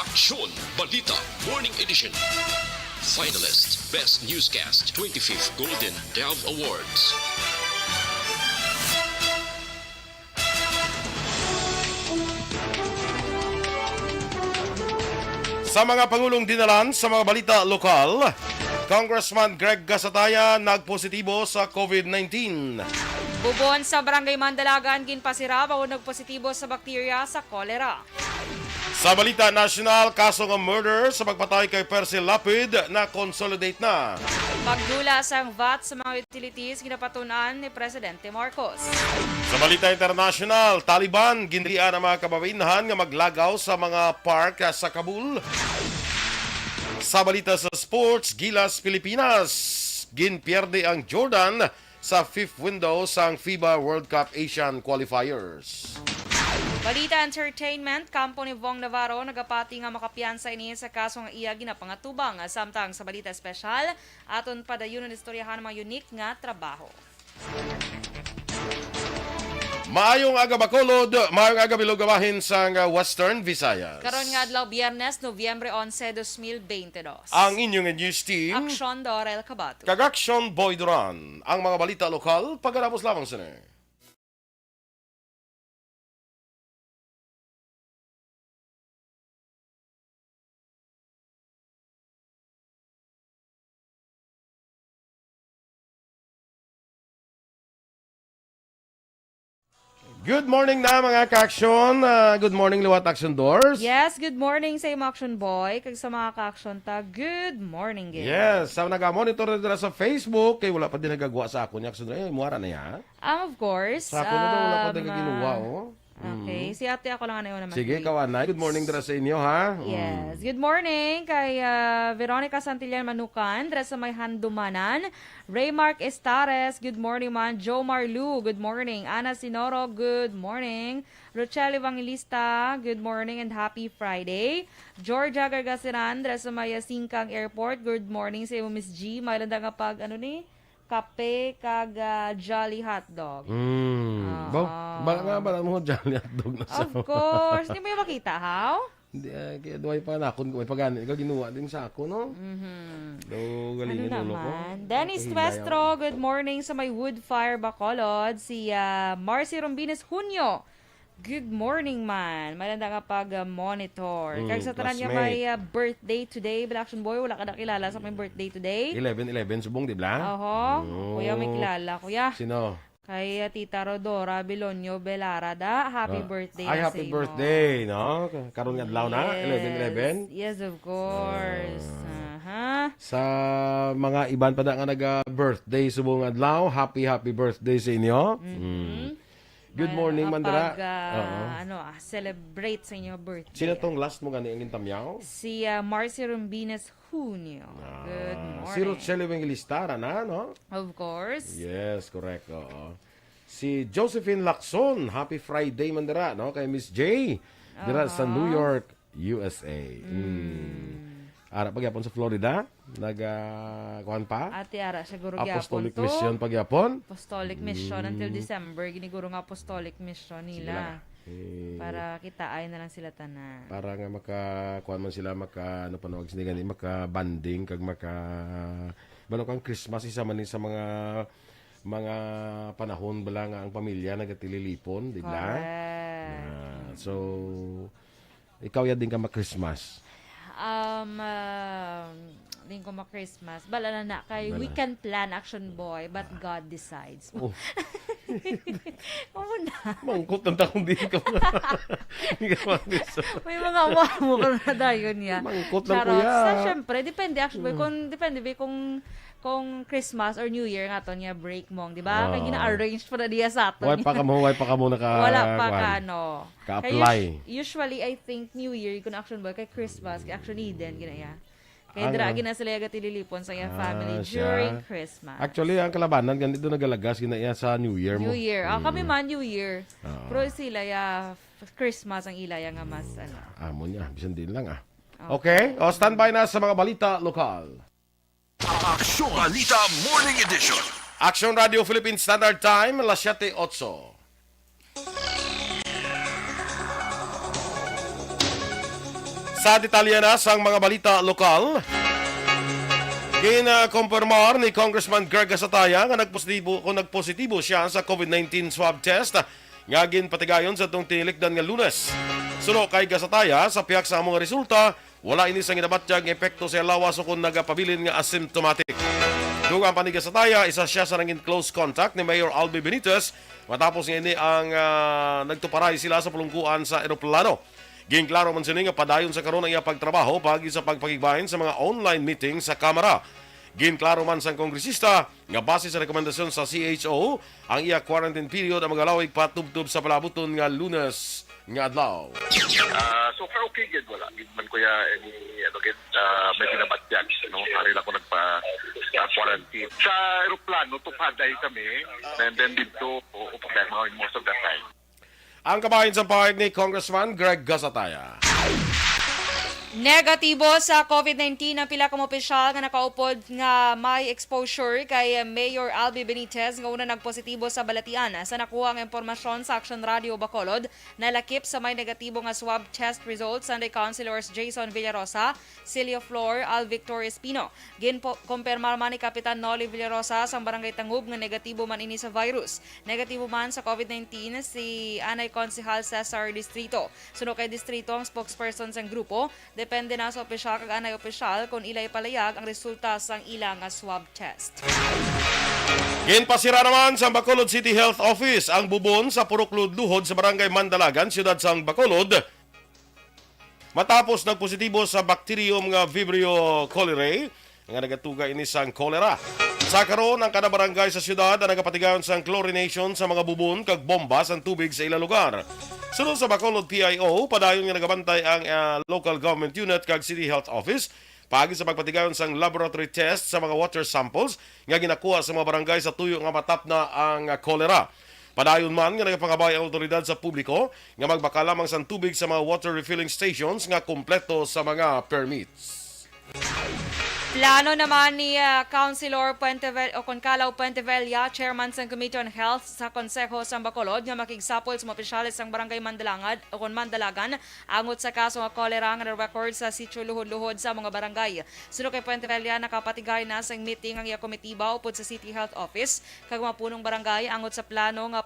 Aksyon Balita Morning Edition. Finalist Best Newscast 25th Golden Dove Awards. Sa mga pangulong dinalan sa mga balita lokal, Congressman Greg Gasataya nagpositibo sa COVID-19. Bubon sa Barangay Mandalagan, ginpasira bago nagpositibo sa bakterya sa kolera. Sa balita national, kaso ng murder sa pagpatay kay Percy Lapid na consolidate na. Pagdulas ang VAT sa mga utilities ginapatunan ni Presidente Marcos. Sa balita international, Taliban ginrian ang mga kababainahan nga maglagaw sa mga park sa Kabul. Sa balita sa sports, Gilas Pilipinas ginpierde ang Jordan sa fifth window sang FIBA World Cup Asian Qualifiers. Balita entertainment, kampo ni Vong Navarro nagapati nga makapiyansa ini sa kaso nga iya ginapangatubang. Samtang sa balita espesyal, aton padayon ang istoryahan ng mga unique nga trabaho. Maayong aga Bacolod, maayong aga Bilogawahin sa Western Visayas. Karon nga adlaw Biyernes, Nobyembre 11, 2022. Ang inyong news team, Aksyon Dorel Cabato. Kagaksyon Boy Duran. Ang mga balita lokal, pagkarapos lamang sila. Good morning na mga ka-aksyon. Good morning Liwat Action Doors. Yes, good morning sa imo Action Boy. Kag sa mga ka-action ta, good morning gid. Yes, sa naga-monitor na sa Facebook, kay wala pa din nagagawa sa ako niya. Action Doors, muara na ya. Of course. Sa ako na daw, wala pa din nagagawa, oh. Okay, si ate ako lang ano naman. Sige, kawanay. Good morning dira sa inyo, ha? Yes. Good morning kay Veronica Santillan Manukan, dira sa may Handumanan. Raymark Estares, good morning man. Joe Marlu, good morning. Ana Sinoro, good morning. Rochelle Evangelista, good morning and happy Friday. Georgia Gargasiran, dira sa may Singkang Airport, good morning sa iyo, Miss G. Mailanda nga pag, ano ni? Kape kag Jolly Hotdog. Bala mo Jolly Hotdog na sa. Of course. Hindi mo yung makita, how? Hindi, kaya duway pa na ako, may pagani. Ikaw ginuwa din sa ako, no? Do, galingin Ano ulo ko. naman? Dennis Tuestro, good morning sa may Woodfire Bacolod. Si Marcy Rombines Junio, good morning man. Malanda nga pag-monitor. Kag sa tanan niya may birthday today. Action Boy, wala ka nakilala sa may birthday today. 11-11 subong, di ba? Oho. Kuya, may kilala. Kuya, Sino? kay Tita Rodora Bilonyo Belarada. Happy birthday Ay, na happy sa imo. birthday, no? Karon nga adlaw na, 11-11. Yes, of course. Aha. Sa mga iban pa na nga nag-birthday subong adlaw, happy birthday sa inyo. Good morning, Mandara. Celebrate sa inyong birthday. Sino tong last mo gani ang intamyaw? Si Marcy Rombines Junio. Good morning. Si Rochelle Evangelista na, no? Of course. Yes, correct. Oo. Si Josephine Lacson, happy Friday, Mandara, no? Kay Miss J. Dira sa New York, USA. Ara pagyapon sa Florida, kuhan pa? Ate Ara, siguro Apostolic gyapon to. Mission pagyapon. Apostolic Mission until December. Giniguro nga Apostolic Mission nila. Para kitaan na lang sila tanan. Para nga makakuan man sila ano pa nawag sila maka banding kag balo kang Christmas isa man ni sa mga panahon bala nga ang pamilya nagatililipon, di ba? Correct. So ikaw ya din ka ma-Christmas. Din ko ma-Christmas. Bala na kay we can plan, Action Boy, but God decides. Oh. Muna. Mangkot ng taong din ka. Hindi ka mag-Christmas. May mga mo ka na dayon niya. Mangkot lang Charot. kuya. Sa syempre, depende Action Boy. Depende ba kung Christmas or New Year nga to niya break mong, di ba? Kaya gina-arrange pa na diya sa ato. Why pa ka mo Wala pa ka, no. Ka-apply. Usually, I think New Year, kung Action Boy, kay Christmas, kay Action Eden, ginaya. Kaya dragi na sila yaga tililipon sa iyang family during Christmas. Actually, ang kalabanan, ganito nagalagas, ginaya sa New Year mo. New Year. Kami man, New Year. Pero sila, Christmas ang ilaya nga mas, Amo niya, bisan din lang Okay, standby na sa mga balita lokal. Aksyon Balita Morning Edition. Action Radio Philippine Standard Time, 7:08. Sa detalye na sang mga balita lokal, ginakumpirmar ni Congressman Greg Gasataya nga nagpositibo siya sa COVID-19 swab test nga ginpatigayon sa itong tinilikdan nga Lunes. Suno kay Gasataya, sa piyak sa mga resulta, wala ini sang ginabatyag epekto sa lawas o kung nagapabilin nga asymptomatic. Dugang pa ni Gasataya, isa siya sa naging close contact ni Mayor Albi Benitez matapos nga ini ang nagtuparay sila sa pulungkuan sa eroplano. Ginklaro man sini nga padayon sa karon ang iya pagtrabaho pagi sa pagpakigbahin sa mga online meeting sa Kamara. Ginklaro man sang kongresista nga base sa rekomendasyon sa CHO ang iya quarantine period ang magalawig patubtob sa palabuton nga Lunes nga adlaw. So far okay gid wala gid man kuya any may ginabatyag no ari lang ko nagpa quarantine sa eroplano tupaday kami and then dito upagay most of the time. Ang kabahin sa pahayag ni Congressman Greg Gasataya. Negatibo sa COVID-19 ang pila ka mga opisyal nga nakaupod nga may exposure kay Mayor Albi Benitez nga una nagpositibo sa balatian. Sa nakuha ang impormasyon sa Action Radio Bacolod, nalakip sa may negatibo nga swab test results Sunday Councilors Jason Villarosa, Cilio Flor, Al Victor Espino. Ginkumpirmar man ni Kapitan Noli Villarosa sa barangay Tangub nga negatibo man ini sa virus. Negatibo man sa COVID-19 si Anay Konsehal Cesar Distrito. Suno kay Distrito ang spokesperson sa grupo. Depende na sa opisyal kag anay opisyal kung ilay palayag ang resulta sang ilang swab test. Ginpasira naman sa Bacolod City Health Office ang bubon sa Purok Luhod sa barangay Mandalagan, siyudad sang Bacolod. Matapos nagpositibo sa bacterium nga Vibrio cholerae nga nagatuga ini sang cholera. Sa karon ang kada barangay sa siyudad ang nagapatigayon sang chlorination sa mga bubon kag bomba sang tubig sa ilang lugar. Sunod sa Bacolod PIO, padayon nga nagabantay ang local government unit kag City Health Office pagi sa pagpatigayon sang laboratory test sa mga water samples nga ginakuha sa mga barangay sa tuyo nga matap na ang cholera. Padayon man nga nagapangabay ang otoridad sa publiko nga magbaka lamang sang tubig sa mga water refilling stations nga kumpleto sa mga permits. Plano naman ni Councilor Puentevella o Concalaw Puentevella, Chairman sa Committee on Health sa Konseho sa Bacolod, nga makigsapol sa mga opisyalis ng Barangay Mandalangad o Mandalagan angot sa kaso nga kolera nga record sa sitio Luhod-Luhod sa mga barangay. Suno kay Puentevella, nakapatigay na sa meeting ang iya komitiba upod sa City Health Office kag mga punong barangay angot sa plano nga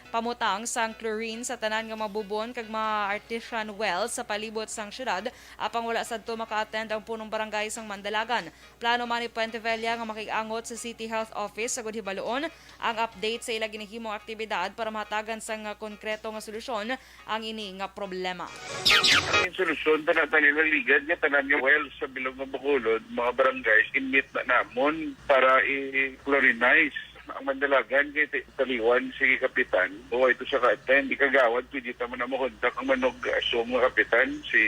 pamutang sang chlorine sa tanan nga mabubon kag mga artesian wells sa palibot sang syudad apang wala sadto maka-attend ang punong barangay sang Mandalagan. Plano man ni Puentevella nga makiangot sa City Health Office sa Hibaloon ang update sa ilang ginahimong aktibidad para mahatagan sang konkreto nga solusyon ang ini nga problema. Ang solusyon tanan nila ligad nga tanan nga wells sa bilog ng Bacolod mga barangays inmit na namon para i-chlorinize ang Mandalagan kay taliwan si kapitan o ito sa ka-attend di kagawad pwede tamo na makontak ang manog-assume nga kapitan si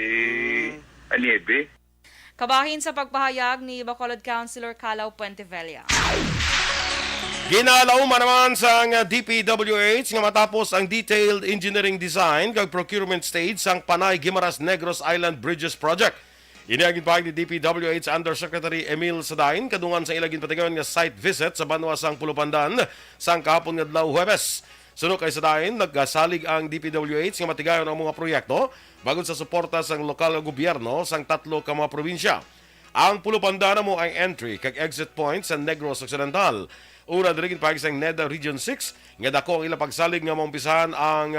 Aniebe. Kabahin sa pagpahayag ni Bacolod Councilor Calaw Puentevella. Ginalaw man naman sa DPWH nga matapos ang detailed engineering design kag procurement stage sang Panay Guimaras Negros Island Bridges Project. Iniagin pa ni DPWH Undersecretary Emil Sadain kadungan sa ilagin patigayon nga site visit sa banwa sang Pulupandan sang kahapon nga adlaw Huwebes. Suno kay Sadain, nagkasalig ang DPWH nga matigayon ang mga proyekto bagod sa suporta sang lokal nga gobyerno sang tatlo ka mga probinsya. Ang Pulupandan mo ang entry kag exit point sa Negros Occidental. Una dirigin pa sang NEDA Region 6 nga dako ang ilang pagsalig nga maumpisahan ang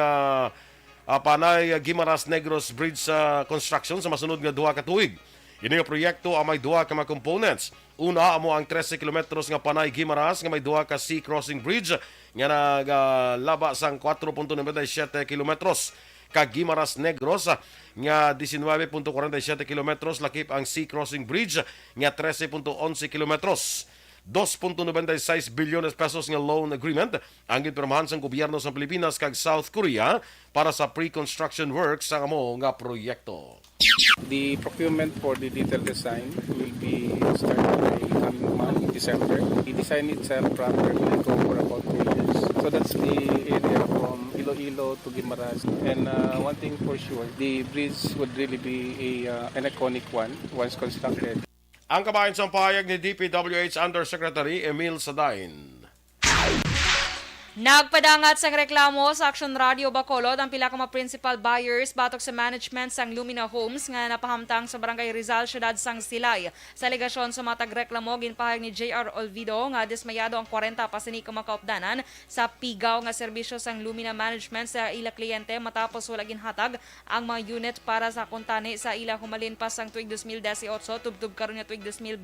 Panay Guimaras Negros Bridge construction sa masunod nga duha ka tuig. Ini nga proyekto ang may duha ka mga components. Una amo ang 13 kilometros nga Panay Guimaras nga may duha ka sea crossing bridge nga naglaba sang 4.97 kilometros. Kag Guimaras Negros nga 19.47 kilometros lakip ang sea crossing bridge nga 13.11 kilometros. 2.96 bilyones pesos nga loan agreement ang gipirmahan sa gobyerno sa Pilipinas kag South Korea para sa pre-construction works sa amo nga proyekto. The procurement for the detailed design will be started by coming month, December. The design itself proper will go for about 2 years. So that's the area from Iloilo to Guimaras. And one thing for sure, the bridge would really be an iconic one once constructed. Ang kabayan sa pahayag ni DPWH Undersecretary Emil Sadain. Nagpadangat sang reklamo sa Action Radio Bacolod ang pila ka mga principal buyers batok sa management sang Lumina Homes nga napahamtang sa Barangay Rizal, Syudad sang Silay. Sa alegasyon sa matag reklamo, ginpahayag ni J.R. Olvido nga dismayado ang 40 pasini ka mga kaupdanan sa pigaw nga serbisyo sang Lumina Management sa ila kliyente matapos wala ginhatag ang mga unit para sa kuntani sa ila humalin pa sang tuig 2018 tubtub karon nga tuig 2022.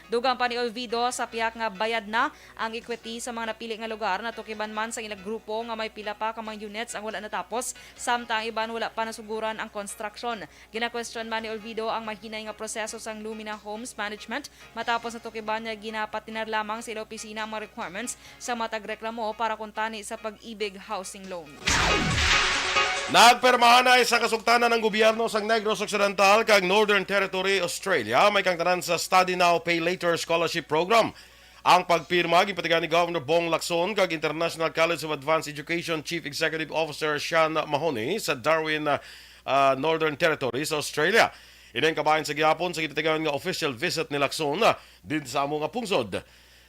Dugang pa ni Olvido sa piyak nga bayad na ang equity sa mga napili nga lugar na tukiban man sa ilang grupo nga may pila pa ka mga units ang wala natapos samtang iban wala pa nasuguran ang construction. Gina-question man ni Olvido ang mahinay nga proseso sang Lumina Homes Management matapos na tukiban niya ginapatinar lamang sa ilang opisina ang mga requirements sa matag reklamo para kuntani sa Pag-ibig Housing Loan. Nagpermahan na sa kasugtanan ng gobyerno sa Negros Occidental kag Northern Territory, Australia may kangtanan sa Study Now Pay Later Scholarship Program. Ang pagpirma gipatigan ni Governor Bong Lacson kag International College of Advanced Education Chief Executive Officer Sean Mahoney sa Darwin, Northern Territory sa Australia. Ineng kabahin sa gihapon sa gipatigan nga official visit ni Lacson din sa among nga pungsod.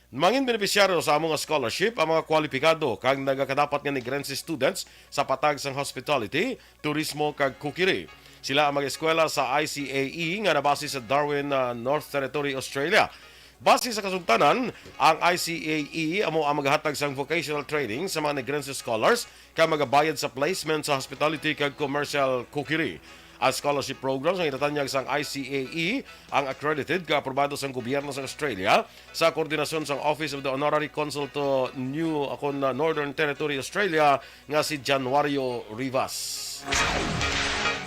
Mangin benepisyaryo sa among scholarship ang mga kwalipikado kag nagakadapat nga nigrense students sa patag sang hospitality, turismo kag kukiri. Sila ang mag-eskwela sa ICAE nga nabase sa Darwin, North Territory, Australia. Base sa kasultanan, ang ICAE amo ang maghatag sang vocational training sa mga nigrense scholars kag magabayad sa placement sa hospitality kag commercial kukiri. Ang scholarship programs ang itatanyag sang ICAE ang accredited ka aprobado sang gobyerno sa Australia sa koordinasyon sang Office of the Honorary Consul to Northern Territory, Australia nga si Januario Rivas.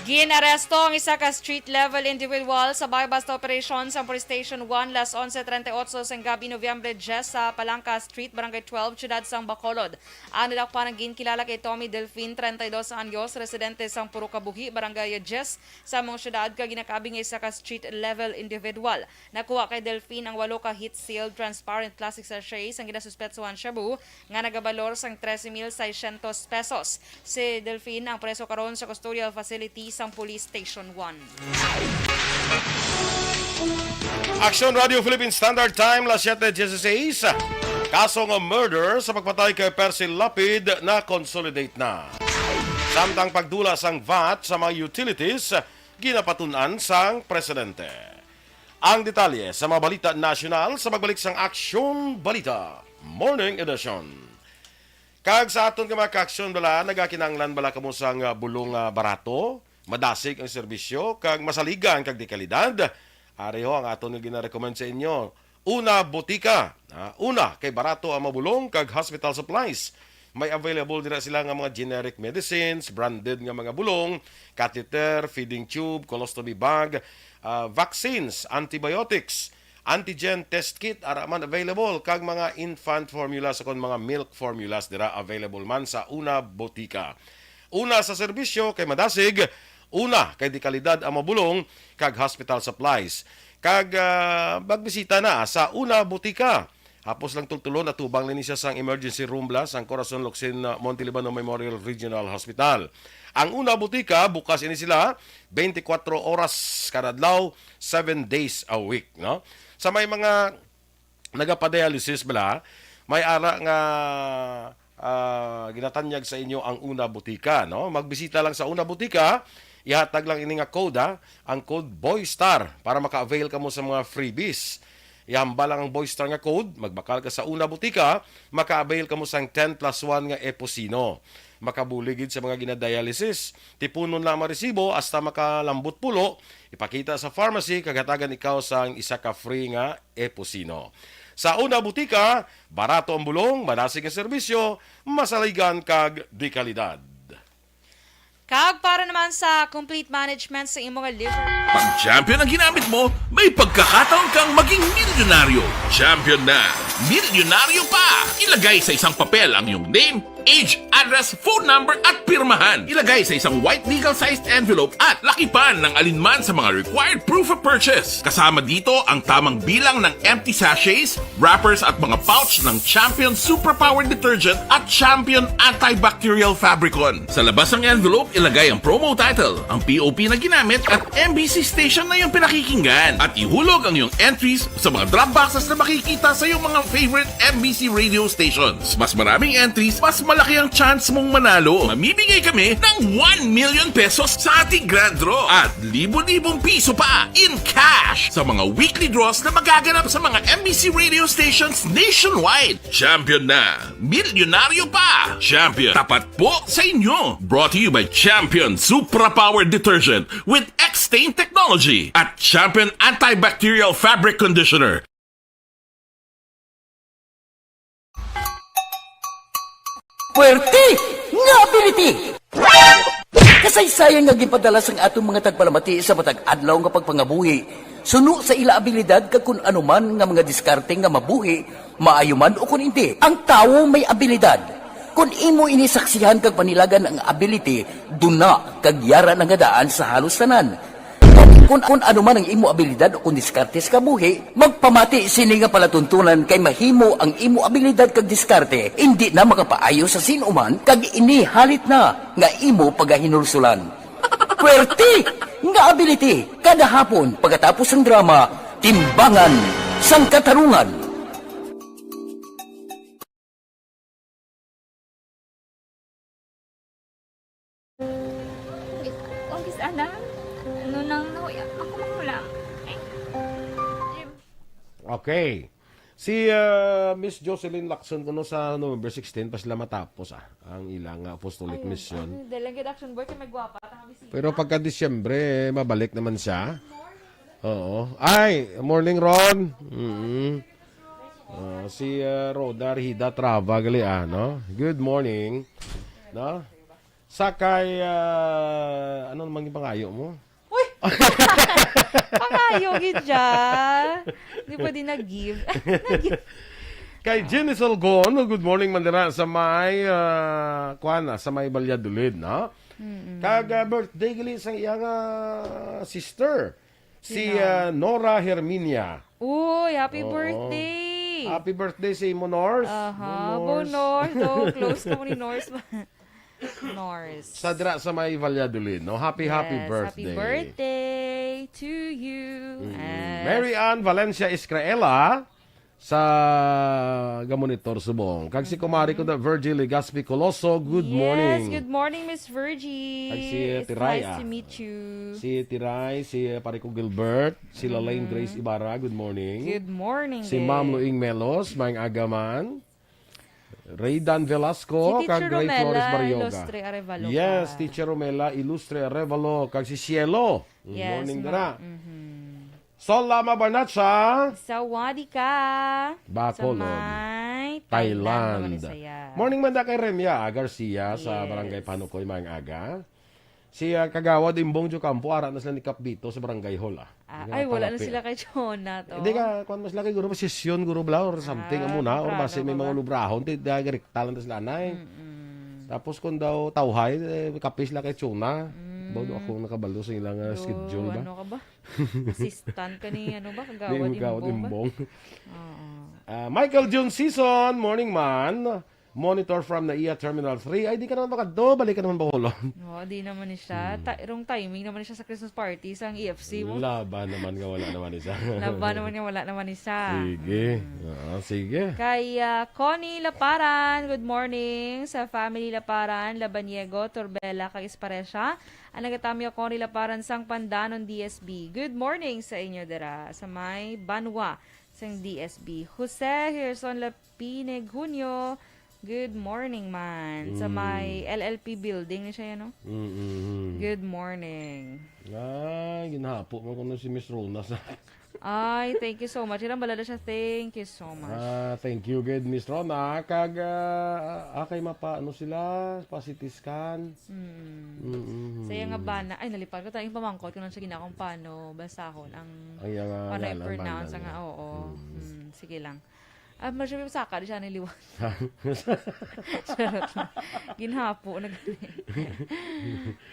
Ginaresto ang isa ka street-level individual sa bypass operation sa Police Station 1 las 11:38 sa gabi Nobyembre 10 sa Palangka Street, Barangay 12, Syudad sang Bacolod. Ang nilakpan ang ginkilala kay Tommy Delfin, 32 anyos, residente sang Purukabuhi, Barangay 10 sa mong syudad ka ginakabing isa ka street-level individual. Nakuha kay Delfin ang 8 ka heat-sealed transparent plastic sachets ang ginasuspetsuhan shabu nga nagabalor sang 13,600 pesos. Si Delfin ang preso karon sa custodial facility sang Police Station 1. Action Radio Philippine Standard Time, las 7:16. Kaso nga murder sa pagpatay kay Percy Lapid na consolidate na. Samtang pagdula sang VAT sa mga utilities, ginapatunan sang presidente. Ang detalye sa mga balita nasyonal sa pagbalik sang Action Balita Morning Edition. Kag sa aton ka mga ka-action bala, nagakinanglan bala kamo sang bulong barato, madasig ang serbisyo, kag masaligan kag dekalidad. Areho ang aton nga gina-recommend sa inyo. Una, butika. Una, kay barato ang mabulong kag hospital supplies. May available dira sila nga mga generic medicines, branded nga mga bulong, catheter, feeding tube, colostomy bag, vaccines, antibiotics, antigen test kit ara man available kag mga infant formulas o mga milk formulas dira available man sa Una Botika. Una sa serbisyo kay madasig, una kay di kalidad ang mabulong kag hospital supplies. Kag magbisita na sa Una Botika. Hapos lang tultulon at tubang lini siya sang emergency room blast ang Corazon Locsin Monte Libano Memorial Regional Hospital. Ang Una Botika, bukas ini sila 24 oras kada adlaw, 7 days a week, no? Sa may mga nagapa-dialysis bala, may ara nga ginatanyag sa inyo ang Una Botika, no? Magbisita lang sa Una Botika, ihatag lang ini nga code, ang code BOYSTAR para maka-avail ka mo sa mga freebies. Ihamba lang ang BOYSTAR nga code, magbakal ka sa Una Botika, maka-avail ka mo sang 10+1 nga Eposino. Makabuligid sa mga ginadialysis. Tipunon lang maresibo hasta makalambot pulo, ipakita sa pharmacy, kagatagan ikaw sang isa ka free nga Eposino. Sa Una Botika, barato ang bulong, manasig ang serbisyo, masaligan kag di kalidad. Kag para naman sa complete management sa imong liver. Pag champion ang ginamit mo, may pagkakataon kang maging milyonaryo. Champion na, milyonaryo pa! Ilagay sa isang papel ang iyong name, age, address, phone number at pirmahan. Ilagay sa isang white legal-sized envelope at lakipan ng alinman sa mga required proof of purchase. Kasama dito ang tamang bilang ng empty sachets, wrappers at mga pouch ng Champion Superpower Detergent at Champion Antibacterial Fabricon. Sa labas ng envelope, ilagay ang promo title, ang POP na ginamit at MBC station na yung pinakikinggan. At ihulog ang iyong entries sa mga drop boxes na makikita sa iyong mga favorite MBC radio stations. Mas maraming entries, mas malaki ang chance mong manalo. Mamibigay kami ng 1 million pesos sa ating grand draw at libo-libong piso pa in cash sa mga weekly draws na magaganap sa mga MBC radio stations nationwide. Champion na, milyonaryo pa. Champion, tapat po sa inyo. Brought to you by Champion Superpower Detergent with X-Stain Technology at Champion Antibacterial Fabric Conditioner. Puwerte nga ability! Kasaysayan nga gipadala sang atong mga tagpalamati sa matag adlaw nga pagpangabuhi. Suno sa ila abilidad kag kun anuman nga mga diskarte nga mabuhi, maayo man o kun hindi. Ang tawo may abilidad. Kung imo inisaksihan kag panilagan ang ability, duna kag yara nga daan sa halos tanan. Kung ano man ang imo abilidad o kung diskarte sa kabuhi, magpamati sini nga palatuntunan kay mahimo ang imo abilidad kag diskarte, hindi na makapaayo sa sinuman kag ini halit na nga imo pagahinulsulan. Puwerte nga ability kada hapon pagkatapos ng drama, Timbangan sang Katarungan. Umpis anak, nunang nahuya ako mangulam. Okay. Si Miss Jocelyn Lacson kuno sa November 16 pa sila matapos ang ilang apostolic mission. Delegate Action Board kay magwapa tang bisita. Pero pagka Disyembre, mabalik naman siya. Oo. Ay, morning Ron. Si Roda Rhida Trava Galeano. Good morning. No? Sakay ano naman yung pangayo mo? Uy! Pangayo gid dya. Di pa din nag-give. Kay Jenny Salgon, good morning mandira sa may sa may Valladolid, no? Birthday gali sa iyang sister, si Nora Herminia. Uy, happy birthday! Happy birthday sa imo, Nors. Bonors. Oh, close ka mo ni Nors. Nors. Sa dira sa may Valladolid, no? Happy Happy birthday. birthday to you. Mary Ann Valencia Israela sa Gamonitor Subong. Kag si kumari ko na Virgil Legaspi Coloso, good morning. Yes, good morning, Miss Virgie. Kag si It's Tiray, nice to meet you. Si Tiray, si Pariko Gilbert, si Lalaine Grace Ibarra, good morning. Good morning. Si din. Ma'am Luing Melos, Maing Agaman. Raydan Velasco, Si kag Teacher Ray Romela Flores Barrioga. Ilustre Arevalo. Yes, pa. Teacher Romela Ilustre Arevalo, kag si Cielo. Good Yes, morning ma'am. dara. Sol Lama Barnatsa, Sawadi ka. Bacolod, Sa may Thailand. naman saya. Morning manda kay Remia Garcia sa Barangay Panukoy, Maing Aga. Si Kagawad Imbong Jocampo, ara na sila ni Kapbito sa Barangay Hall. Ay, wala na sila kay Jonat. Oh. Hindi ka, kung mas laki, guro ba sesyon, guro bla, or something, amo na, or base may mga lubrahon, direktalan na sila anay. Tapos kung daw tawhay, kapis lang kay Chona. Bawdo ako nakabalo sa ilang schedule ba? Ano ka ba? Assistant ka ni, ano ba? Kagawad Imbong ba? Imbong. Michael June Season, morning man. Monitor from NAIA Terminal 3. Ay, di ka naman makado. Balik ka naman Bacolod. Oo, di naman ni siya. Wrong timing naman ni siya sa Christmas party sa EFC mo. Laban naman nga, wala naman isa. Laba naman niya, wala naman isa. Sige. Sige. Kay Connie Laparan, good morning sa family Laparan, Labaniego, Torbela, kag Esparesya. Ang nagatami Connie Laparan sang Pandanon DSB. Good morning sa inyo dira sa may Banwa sang DSB. Jose Hirson Lapine Junio, good morning man. Sa may LLP building ni siya, no? Good morning. Ay, ginahapo mo kung si Miss Rona sa... Ay, thank you so much. Ilang balada siya. Thank you so much. Thank you, good Miss Rona. Kag, akay ano sila, pa-CT scan. Saya nga ba na, ay nalipad ko tayong pamangkot kung ano siya ginakong paano basahon ang Ay, paano i-pronounce nga, oo. Sige lang. Masyari saka di siya niliwan. Charot na. Ginhapo na gani.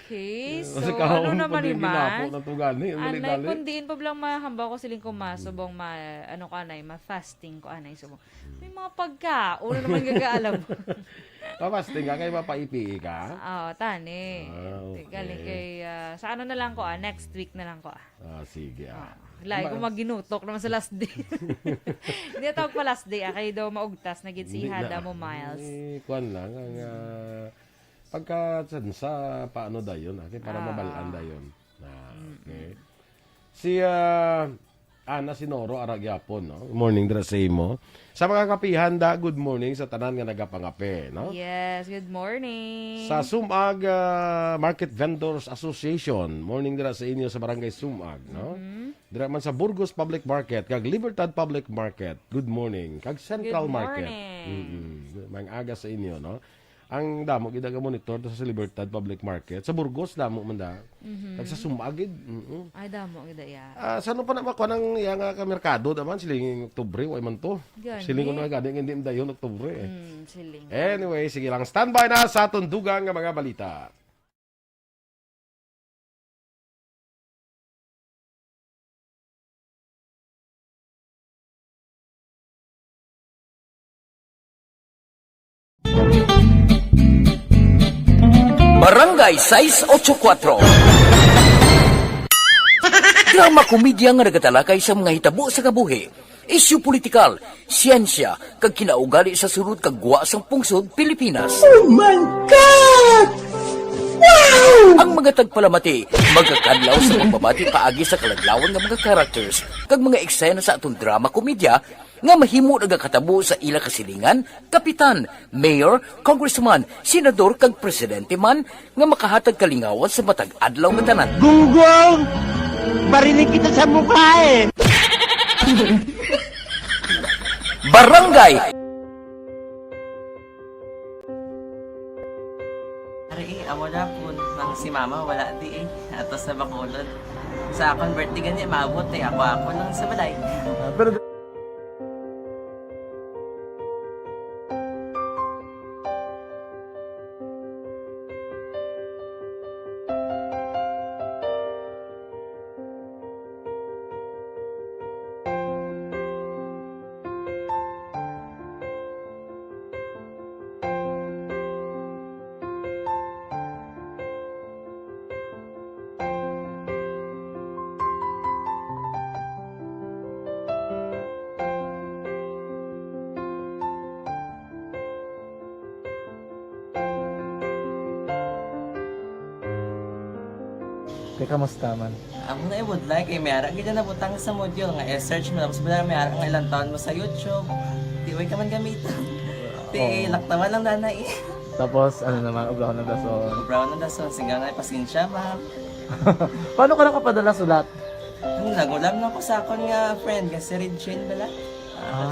Okay, so ano naman Ginapo man? na to gani. Ang Anay, dali-dali. kundiin pa bilang mahamba ko siling kumasubong ano ka anay, ma-fasting ko anay subong. May mga pagkaon na naman gagaalam. Papasting ka kayo mapaipi ka? Oo, tani. Okay. Galing kay, sa ano na lang ko next week na lang ko Sige Lai ko maginutok naman sa last day. Hindi tawag pa last day, kay daw maugtas na gid si Hada mo Miles. Kuan lang ang pagka sa paano dayon para mabalaan dayon. Okay. Si Ana Sinoro Aragyapon, no? Morning dra sa imo. Sa mga kapihanda, good morning sa tanan nga nagapangape, no? Yes, good morning. Sa Sumag Market Vendors Association, morning dira sa inyo sa Barangay Sumag, no? Dira man sa Burgos Public Market, kag Libertad Public Market, good morning. Kag Central Good Market. morning. Mga aga sa inyo, no? Ang damo gid nga monitor sa Libertad Public Market. Sa Burgos damo man da. Kag sa Sumag gid. Ay, damo gid ya. Sano pa na makuha ng iya nga ka merkado daman siling Oktubre way man to. Gani. Siling ko na gani hindi dayon Oktubre. Siling. Anyway, sige lang. Standby na sa atong dugang nga mga balita. Barangay 684. Drama komedya nga nagatalakay sa mga hitabo sa kabuhi, isyu politikal, siyensya, kag kinaugali sa surut kag guwa sang pungsod Pilipinas. Oh my God! Wow! Ang mga tagpalamati magkakadlaw sa pagbabati paagi sa kaladlawan nga mga characters kag mga eksena sa atong drama komedya nga mahimo nagakatabo sa ila kasilingan, kapitan, mayor, congressman, senador kag presidente man nga makahatag kalingawan sa matag adlaw nga tanan. Gunggong! Barinig kita sa mukha eh! Barangay Ari, amo na po nang si mama wala di ato sa Bacolod. Sa akong birthday gani maabot ako nang sa balay. Pero kamusta man? Amo na would like may ara gid na butang sa module nga search mo tapos bala may ara nga ilang taon mo sa YouTube. Di way ka man gamitan. Ti laktawan lang nanay. Tapos, ano naman, ublaw ng dason. Brown na dason singa nga pasensya ma'am. Paano ka nakapadala sulat? Nagulam na ko sa akon nga friend kasi Regine bala.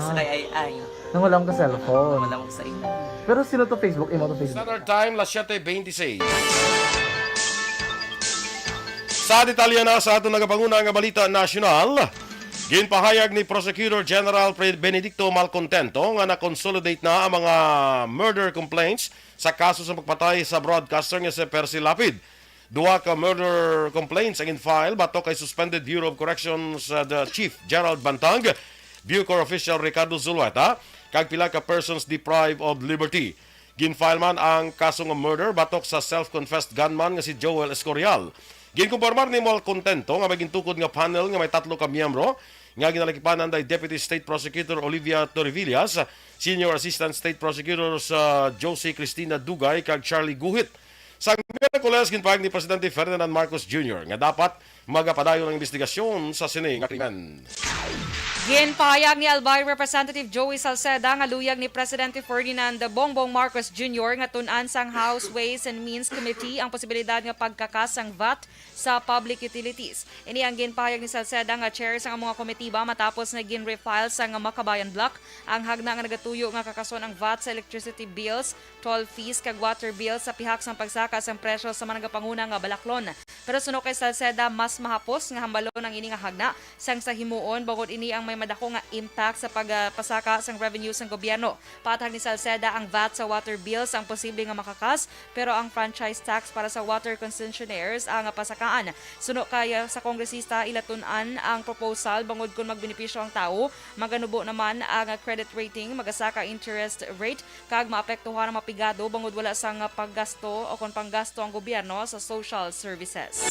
Sa kay ay. Nang walang ka cellphone. Wala mo sa ina. Pero sino to Facebook? Imo to Facebook? Standard Time, las 7:26. Sa detalye na sa ato nagapanguna nga balita nasyonal, ginpahayag ni Prosecutor General Benedicto Malcontento nga na-consolidate na ang mga murder complaints sa kaso sa pagpatay sa broadcaster nga si Percy Lapid. Duha ka murder complaints ang in-file batok kay suspended Bureau of Corrections the Chief Gerald Bantang, Bucor official Ricardo Zulueta, kag pila ka persons deprived of liberty. Ginfile man ang kaso nga murder batok sa self-confessed gunman nga si Joel Escorial. Ginkumpirmar ni Malcontento nga may gintukod nga panel nga may 3 ka miyembro nga ginalakipanan day Deputy State Prosecutor Olivia Torrevillas, Senior Assistant State Prosecutors Josie Cristina Dugay kag Charlie Guhit. Sa Miyerkules ginpahayag ni Presidente Ferdinand Marcos Jr. nga dapat magapadayon ang investigasyon sa sining nga krimen. Ginpahayag ni Albay Representative Joey Salceda nga luyag ni Presidente Ferdinand Bongbong Marcos Jr. nga tun-an sang House Ways and Means Committee ang posibilidad nga pagkakasang VAT sa public utilities. Ini ang ginpahayag ni Salceda nga chair sang mga komitiba matapos na gin-refile sang Makabayan Block ang hagna nga nagatuyo nga kakason ang VAT sa electricity bills, toll fees kag water bills sa pihak sang pagsaka sang presyo sa mga nagapanguna nga balaklon. Pero suno kay Salceda mas mahapos nga hambalon ang ini nga hagna sang sa himuon bangod ini ang may may madako nga impact sa pagpasaka sang revenue sang gobyerno. Patag ni Salceda ang VAT sa water bills ang posible nga makakas, pero ang franchise tax para sa water concessionaires ang pasakaan. Suno kaya sa kongresista ilatunan ang proposal bangod kung magbenepisyo ang tao, maganubo naman ang credit rating, magasaka interest rate, kag maapektuhan ang mapigado bangod wala sang paggasto o kung panggasto ang gobyerno sa social services.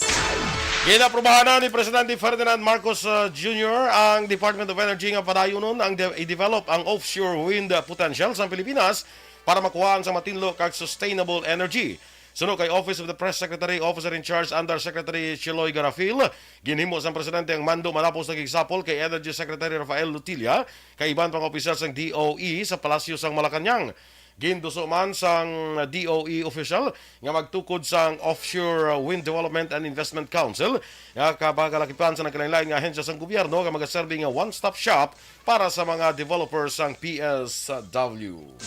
Ginaprubahan na ni Presidente Ferdinand Marcos Jr. ang Department of Energy nga padayunon ang i-develop ang offshore wind potential sa Pilipinas para makuhaan sa matinlo kag sustainable energy. Suno kay Office of the Press Secretary, Officer in Charge Under Secretary Chiloy Garafil, ginhimo sa Presidente ang mando malapos nagigsapol kay Energy Secretary Rafael Lutilla kay iban pang opisyal sang DOE sa Palasyo sang Malacañang. Ginduso man sang DOE official nga magtukod sang Offshore Wind Development and Investment Council nga kabagalakipan sa nagkalain nga ahensya sang gobyerno nga magaserbi nga one-stop shop para sa mga developers sang PSW.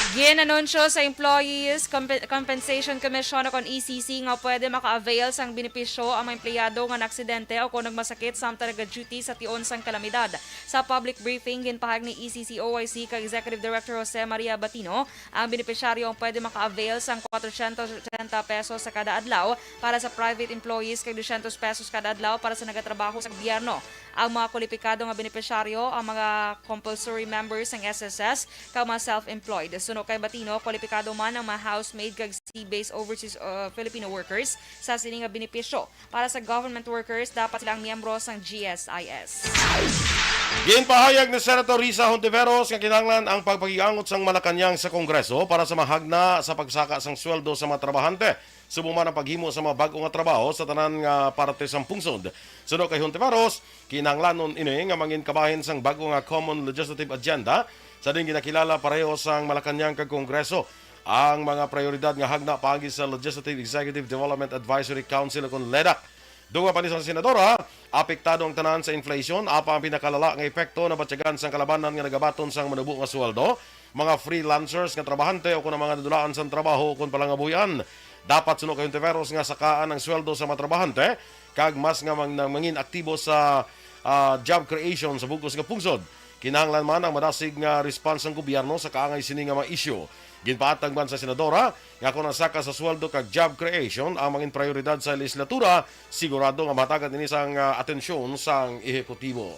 Ginanunsyo sa Employees Compensation Commission o kon ECC nga pwede maka-avail sang benepisyo ang mga empleyado nga naksidente o kung nagmasakit samtang nag-duty sa tion sang kalamidad. Sa public briefing, ginpahag ni ECC OIC kag Executive Director Jose Maria Batino, ang benepisyaryo ang pwede maka-avail sang 480 pesos sa kada adlaw para sa private employees kag 200 pesos kada adlaw para sa nagatrabaho sa gobyerno. Ang mga kwalipikado nga benepisyaryo ang mga compulsory members ng SSS kag mga self-employed. Suno kay Batino, kwalipikado man ang mga housemaid kag sea-based overseas Filipino workers sa sining nga benepisyo. Para sa government workers, dapat silang miyembro sang GSIS. Ginpahayag ni Senator Risa Hontiveros nga kinahanglan ang pagpagiangot sang Malacañang sa Kongreso para sa mahagna sa pagsaka sang sweldo sa mga trabahante. Subo man ang paghimo sa mga bag-o nga trabaho sa tanan nga parte sang pungsod. Suno kay Hontiveros, kinahanglanon ini nga mangin kabahin sang bag-o nga Common Legislative Agenda sa din ginakilala pareho sang Malacañang kag Kongreso. Ang mga prioridad nga hagna paagi sa Legislative Executive Development Advisory Council o LEDAC. Dunga pa ni sa senadora, apektado ang tanan sa inflation, apa ang pinakalala nga epekto na batyagan sang kalabanan nga nagabaton sang manubo nga sweldo, mga freelancers nga trabahante o kung mga nadulaan sang trabaho o kung palangabuyan. Dapat suno kay Hontiveros nga sakaan ang sweldo sa mga trabahante, kag mas nga mangin aktibo sa job creation sa bugos nga pungsod. Kinahanglan man ang madasig nga response ng gobyerno sa kaangay sini nga mga isyu. Ginpaatag man sa senadora nga kung nasaka sa sweldo kag job creation ang mga prioridad sa legislatura, sigurado nga matagan ini sang atensyon sang ehekutibo.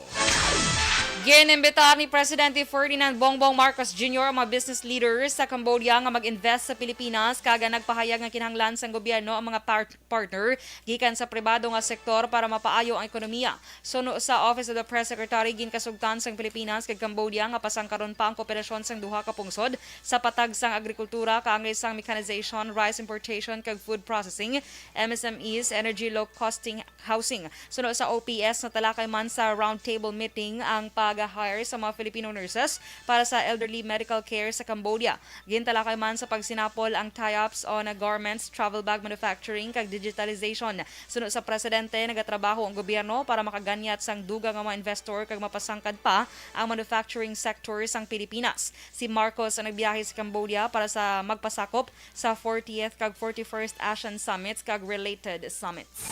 Ginimbitar ni Presidente Ferdinand Bongbong Marcos Jr. ang mga business leaders sa Cambodia nga mag-invest sa Pilipinas kaga nagpahayag nga kinahanglan sang gobyerno ang mga partner gikan sa pribado nga sektor para mapaayo ang ekonomiya. Suno sa Office of the Press Secretary, ginkasugtan sang Pilipinas kag Cambodia nga pasangkaron pa ang kooperasyon sang duha ka pungsod sa patag sang agrikultura, kaangay sang mechanization, rice importation kag food processing, MSMEs, energy low costing housing. Suno sa OPS na talakay man sa roundtable meeting ang pag-hire sa mga Filipino nurses para sa elderly medical care sa Cambodia. Gintalakay man sa pagsinapol ang tie-ups on garments, travel bag manufacturing kag digitalization. Sunod sa presidente, nagatrabaho ang gobyerno para makaganyat sang dugang nga mga investor kag mapasangkad pa ang manufacturing sector sang Pilipinas. Si Marcos ang nagbiyahe sa Cambodia para sa magpasakop sa 40th kag 41st ASEAN Summits kag related summits.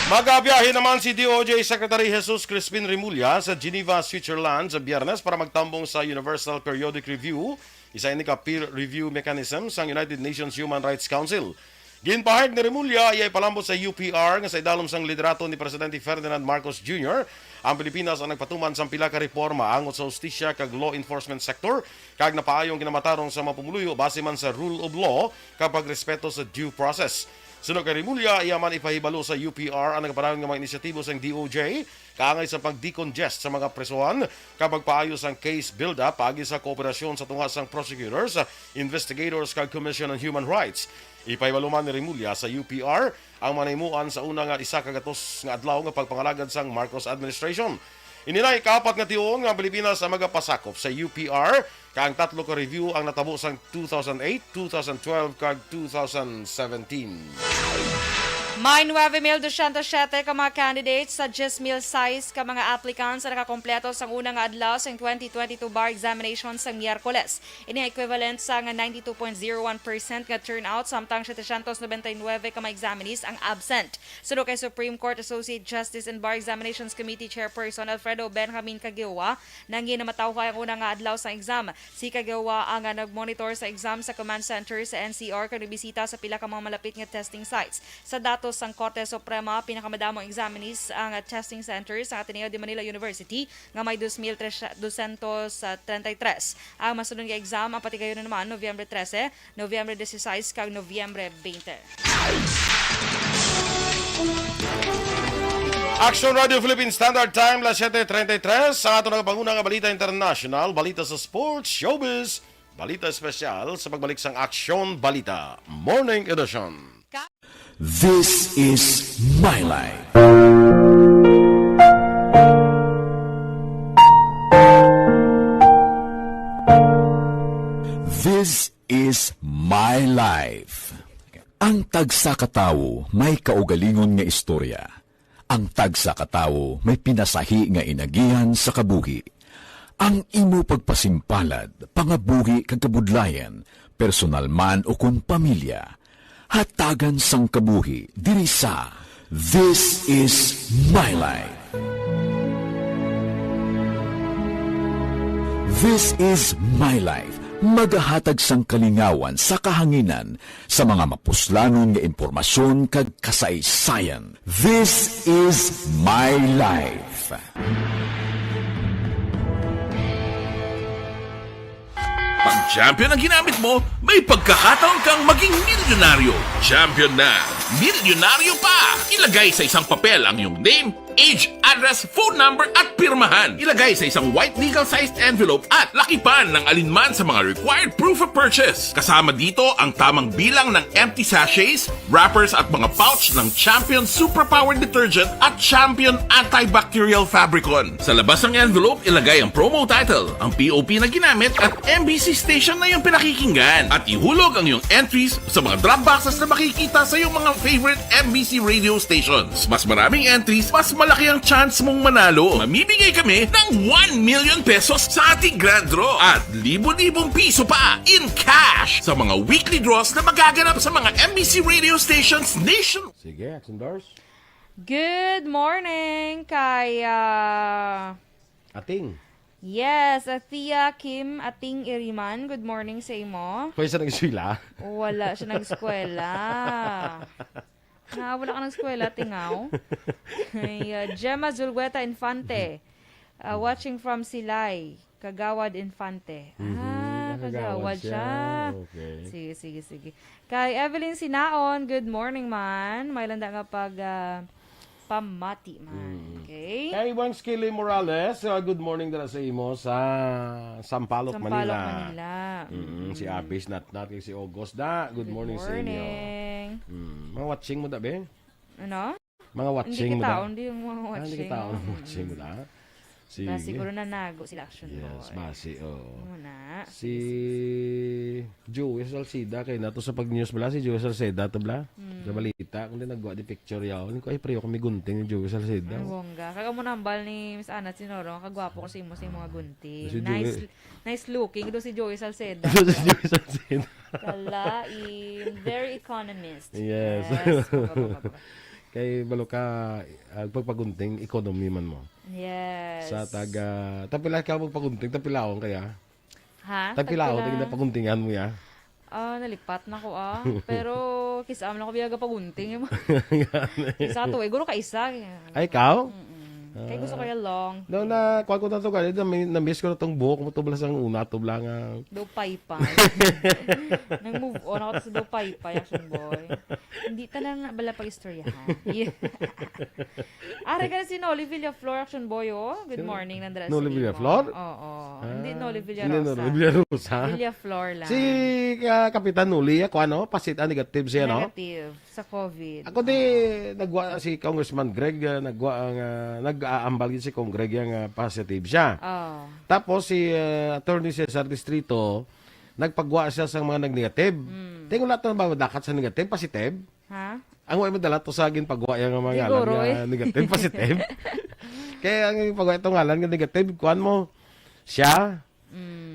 Magabiyahe naman si DOJ Secretary Jesus Crispin Remulla sa Geneva, Switzerland sa Biyernes para magtambong sa Universal Periodic Review, isa ini ka peer review mechanism sa United Nations Human Rights Council. Ginpahayag ni Remulla ay palambot sa UPR nga sa idalom sang liderato ni Presidente Ferdinand Marcos Jr. Ang Pilipinas ang nagpatuman sa pila ka reforma angot sa hustisya kag law enforcement sector kag napaayong kinamatarong sa mapumuluyo base man sa rule of law kapag respeto sa due process. Sunod kay Remulla, iyaman ipahibalo sa UPR ang nagparang ng mga inisyatibo sa DOJ kaangay sa pag-decongest sa mga presohan kapag paayos ang case build-up agi sa kooperasyon sa tunga sang prosecutors, investigators kag Commission on Human Rights. Ipahibalo man ni Remulla sa UPR ang manaymuan sa una nga isa kagatos nga adlaw nga pagpangalagad sang Marcos administration. Ininay kapat nga tiyon nga Pilipinas ang magapasakop sa UPR kang tatlo ka review ang natabo sang 2008, 2012 kag 2017. May 9,207 ka mga candidates sa 10,000 size ka mga applicants na nakakompleto sa unang adlaw sa 2022 bar examination sa Miyerkules. Ini equivalent sa nga 92.01% nga turnout samtang 799 ka mga examinees ang absent. Suno kay Supreme Court Associate Justice and Bar Examinations Committee Chairperson Alfredo Benjamin Kagiowa nang ginamatawhay ang unang nga adlaw sa exam. Si Kagiowa ang nagmonitor sa exam sa command center sa NCR kung bisita sa pila ka mga malapit nga testing sites. Sa datos sang Korte Suprema, pinakamadamong examinees ang testing centers sa Ateneo de Manila University nga may 2,233. Ang masunod nga exam ang patigayon na naman Nobyembre 13, Nobyembre 16 kag Nobyembre 20. Action Radio Philippine Standard Time, las 7:33. Sa ato nagapangunang nga balita international, balita sa sports, showbiz, balita espesyal sa pagbalik sang Action Balita Morning Edition. This is My Life. This is My Life. Ang tagsa katawo may kaugalingon nga istorya. Ang tagsa katawo may pinasahi nga inagihan sa kabuhi. Ang imo pagpasimpalad, pangabuhi kag kabudlayan, personal man o kun pamilya, hatagan sang kabuhi diri sa This is My Life. This is My Life. Magahatag sang kalingawan sa kahanginan sa mga mapuslanon nga impormasyon kag kasaysayan. This is My Life. Pag champion ang ginamit mo, may pagkakataon kang maging milyonaryo. Champion na, milyonaryo pa! Ilagay sa isang papel ang iyong name, age, address, phone number at pirmahan. Ilagay sa isang white legal-sized envelope at lakipan ng alinman sa mga required proof of purchase. Kasama dito ang tamang bilang ng empty sachets, wrappers at mga pouch ng Champion Superpower Detergent at Champion Antibacterial Fabricon. Sa labas ng envelope, ilagay ang promo title, ang POP na ginamit at MBC station na yung pinakikinggan. At ihulog ang iyong entries sa mga drop boxes na makikita sa iyong mga favorite MBC radio stations. Mas maraming entries, mas malaki ang chance mong manalo. Mamibigay kami ng 1 million pesos sa ating grand draw at libo-libong piso pa in cash sa mga weekly draws na magaganap sa mga MBC radio stations nation. Sige, Action Doors. Good morning kay Ating. yes, Tia Kim Ating Iriman. Good morning sa imo. Pwede sa nag-eskwela? Wala siya nag-eskwela. Wala ka ng eskwela, tingaw. Gemma Zulgueta Infante. Watching from Silay. Kagawad Infante. Kagawad siya. Okay. Sige. Kay Evelyn Sinaon, good morning man. May landa nga pag pamati man. Okay? Kay Wang Skilly Morales, good morning dala sa imo sa Sampaloc, Manila. Si Abis Natnat, si August da. Good morning sa inyo. Mga watching mo da, be? Ano? Mga watching mo da? Hindi yung mga watching. Hindi kita watching mo da? Sige. Siguro nago sila action Yes, boy. basi, Muna. Si Joey Salcida, kay nato sa pag-news bala, si Joey Salcida, to bala. Sa balita, kung di nagwa di picture yaw. Ko ay pre, kami gunting ni Joey Salcida. Ang bongga. Kaga mo nambal ni Miss Anna Sinoro. Kagwapo ko sa imo mga gunting. Si Joey. Nice looking. Ito si Joey Salceda. Si Joey Salcida. Kalain. Very economist. Yes. Baba. Kay balo ka, pagpagunting, economy man mo. Yes. Sa taga, tapila ka magpagunting, tapilaon kaya? Ha? Tapilaon, tingin na paguntingan mo ya. Nalipat na ko Pero, kisam lang ko biyaga pagunting. Isa to, guro ka isa. Ay, ikaw? Kaya gusto ko yung long. No, na, kuha ko na ito ka, na-miss ko na itong buhok mo, tubla sa una, tubla nga. Dopay-pay. Nag-move on ako sa dopay-pay, action boy. Hindi ta na bala pag-istoryahan. Yeah. Are ka na si Noli Villaflor, action boy, oh. Good morning, nandara sa Noli Villaflor? Oo. Hindi Noli Hindi Villarosa. Noli Villarosa. Villaflor lang. Si Kapitan Noli, ako ano, pasita negative siya, no? Negative sa COVID. Ako di, nagwa si Congressman Greg, nag-aambal si Kong Greg yung positive siya. Oh. Tapos si Attorney Cesar Distrito, nagpagwa siya sa mga nag-negative. Tingnan natin ba dakat sa negative, positive? Ha? ang way madala to sa agin pagwa yung mga Siguro, ngalan nga negative positive. Kaya ang pagwa itong ngalan nga negative, kuhan mo, siya,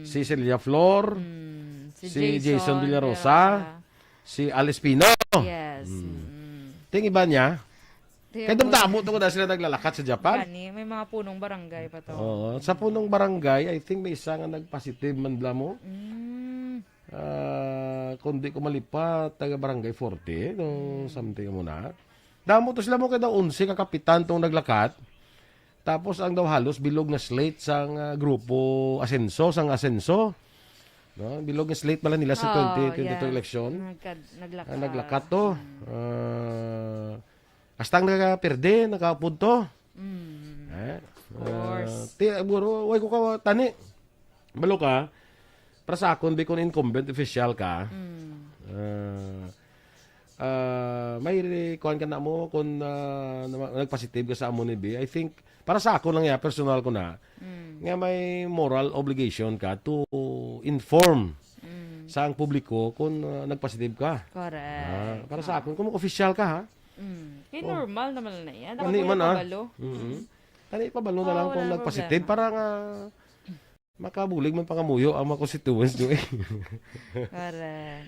si Celia Flor, si Jason Villarosa, si Alice Pino. Yes. Ting iba niya, kaya damdamo to ko na sila naglalakat sa Japan. Gani, may mga punong barangay pa to. Oo, sa punong barangay, I think may isa nga nagpositive man la mo. Kundi ko malipat, taga barangay 40, no, something mo na. Damo to sila mo kaya daw 11 ka kapitan tong naglakat. Tapos ang daw halos bilog na slate sang grupo Asenso, sang Asenso. No, bilog na slate pala nila sa 2022 election. Naglakat. Naglakat to. Astang nakaperde, nakapunto. Of course. Way ko ka tani. Balo ka, para sa akon, di kung incumbent official ka, may kuhan ka na mo kung nagpositive ka sa amo ni B. I think, para sa ako lang personal ko na, nga may moral obligation ka to inform sa ang publiko kung nagpositive ka. Correct. Para sa akon, kung official ka ha. Kaya normal naman na yan. Tani Dapat man mo ah. pabalo. Tani pabalo na lang wala kung na nagpositive problema. para nga makabulig man pangamuyo ang mga constituents nyo eh. Correct.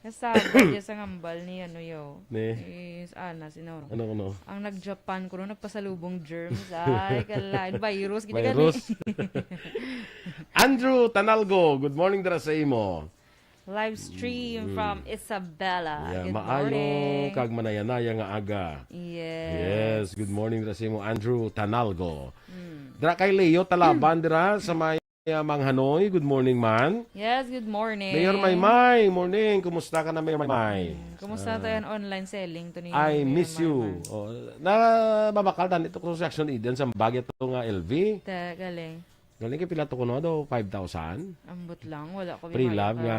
Kasabot niya sa ngambal ni ano yo. Ne. Is Ana Sinoro. Ano? Ang nag-Japan ko no, nagpasalubong germs. Ay, kalain. Virus. Kita Virus. Andrew Tanalgo, good morning dara sa imo. Live stream from Isabela. Good Maayo morning. kag manayanaya nga aga. Yes, good morning dara sa imo Andrew Tanalgo. Dara kay Leo Talaban dira sa may Manghanoy. Good morning man. Yes, good morning. Mayor Maymay, morning. Kumusta ka na Mayor Maymay? Kumusta tayo ang online selling? To ni I Mayor miss you. Maymay? Oh, na babakal tan ito ko sa Action Eden sa bagay to nga LV. Galing. Galing kay pila to ko no do 5,000. Ambot lang. Wala ko. Pre-love nga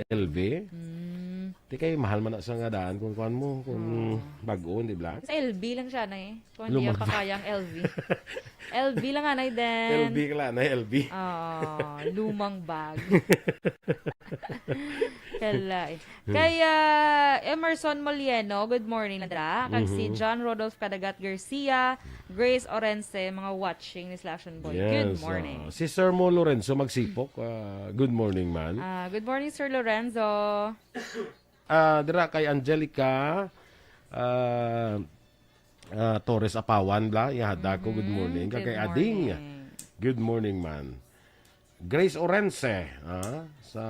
LV. Hmm. Di kay mahal man na sa nga daan kung kuan mo kung bago, di ba? Sa LB lang siya na eh. Kung hindi Lumang pa kayang LV. LV lang nga na din. LV ka lang na LV. Lumang bag. Kala eh. Kaya Emerson Molieno, good morning Nadra. Kag si John Rodolph Cadagat Garcia, Grace Orense, mga watching ni Slash and Boy. Good morning. Si Sir Mo Lorenzo Magsipok, good morning man. Good morning Sir Lorenzo. Dira kay Angelica Torres Apawan bla, ihada ko good morning. Good Kay morning. Ading, good morning man. Grace Orense, sa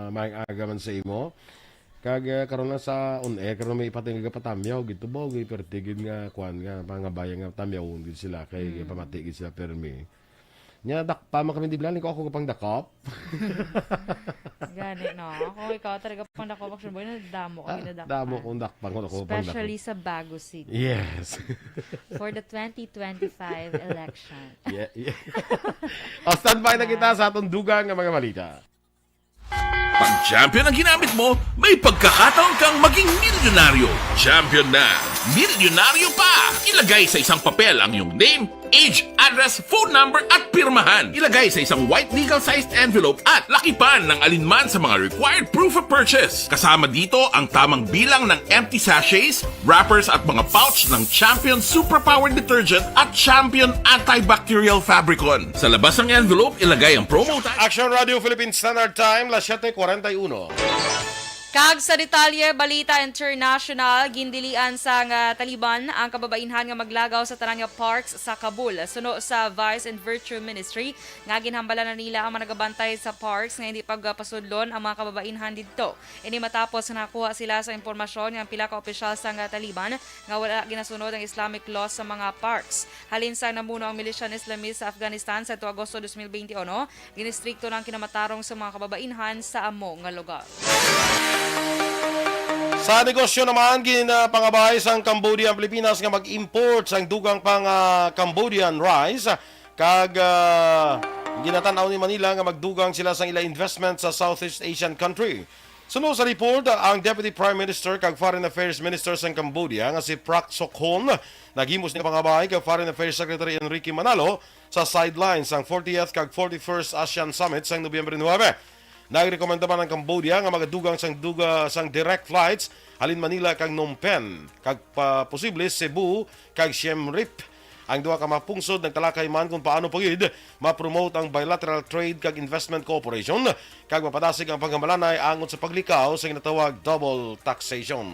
may aga man sa imo. Kag karon na sa on air karon may ipating patamyaw gito bo gipertigid nga kwan nga pangabayan nga tamyaw gid sila kay pamatigid sila permi. Nya dakpa man kami di blan ko ako pang dakop. Gani no. Kung ikaw talaga pang dako action boy na damo kami na dako. Damo kong dakpang ko pang dakop. Especially sa Bago City. Yes. For the 2025 election. Yeah. O standby na kita sa atong dugang nga mga balita. Pag champion ang ginamit mo, may pagkakataon kang maging milyonaryo. Champion na, milyonaryo pa! Ilagay sa isang papel ang iyong name, age, address, phone number at pirmahan. Ilagay sa isang white legal-sized envelope at lakipan ng alinman sa mga required proof of purchase. Kasama dito ang tamang bilang ng empty sachets, wrappers at mga pouch ng Champion Superpower Detergent at Champion Antibacterial Fabricon. Sa labas ng envelope, ilagay ang promo tag. Action Radio Philippine Standard Time, las 7:41. Kag sa detalye, balita international, gindilian sa nga Taliban ang kababainhan nga maglagaw sa tanang nga parks sa Kabul. Suno sa Vice and Virtue Ministry, nga ginhambalan na nila ang managabantay sa parks nga hindi pagpasudlon ang mga kababainhan didto. Ini matapos na nakuha sila sa impormasyon nga pila ka opisyal sa nga Taliban nga wala ginasunod ang Islamic law sa mga parks. Halin sa namuno ang milisyan Islamist sa Afghanistan sa Agosto 2021, ginistrikto ng kinamatarong sa mga kababainhan sa amo nga lugar. Sa negosyo naman, ginapangabay sa Cambodia ang Pilipinas nga mag-import sa dugang pang Cambodian rice. Kag ginatanaw ni Manila nga magdugang sila sa ila investment sa Southeast Asian country. Sunod sa report, ang Deputy Prime Minister kag Foreign Affairs Minister sa Cambodia nga si Prak Sokhon naghimos ni pangabay kag Foreign Affairs Secretary Enrique Manalo sa sidelines ang 40th kag 41st ASEAN Summit sa Nobyembre 9. Nagrekomenda man ang Cambodia nga magadugang sang direct flights halin Manila kag Phnom Penh kag posible Cebu kag Siem Reap. Ang duha ka mapungsod nagtalakay man kung paano pagid ma-promote ang bilateral trade kag investment cooperation kag mapadasig ang pagkamalanay angon sa paglikaw sa ginatawag double taxation.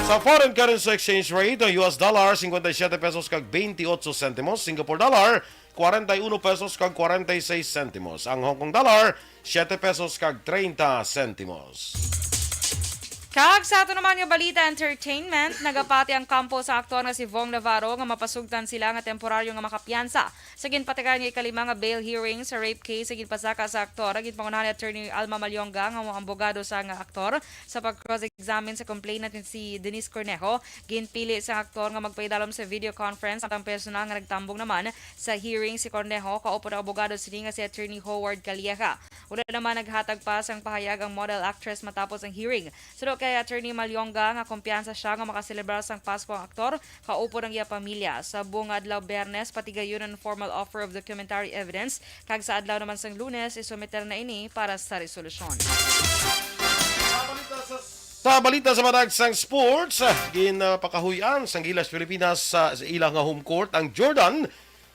Sa foreign currency exchange rate, ang US dollar 57 pesos kag 28 sentimos, Singapore dollar 41 pesos kag 46 sentimos, ang Hong Kong dollar 7 pesos kag 30 sentimos. Kag sa ato naman yung balita entertainment, nagapati ang kampo sa aktor nga si Vong Navarro nga mapasugtan sila nga temporaryo nga makapiyansa. Sa ginpatikan nga ikalima nga bail hearing sa rape case sa ginpasaka sa aktor, ginpangunahan ni Attorney Alma Malyonga nga mga abogado sa nga aktor sa pag-cross-examine sa complainant si Denise Cornejo. Ginpili sa aktor nga magpaidalom sa video conference at ang personal nga nagtambong naman sa hearing si Cornejo kaupo ng abogado sini nga si Attorney Howard Calieja. Una naman naghatag pa sang pahayag ang model actress matapos ang hearing. Suro kay Attorney Malyonga nga kumpiyansa siya nga makaselebrar sang Pasko ang aktor kaupo ng iya pamilya. Sa buong adlaw Bernes patigayon ang formal offer of documentary evidence kag sa adlaw naman sang Lunes isumiter na ini para sa resolusyon. Sa balita sa matag sang sports, ginpakahuyan sang Gilas Pilipinas sa ilang nga home court ang Jordan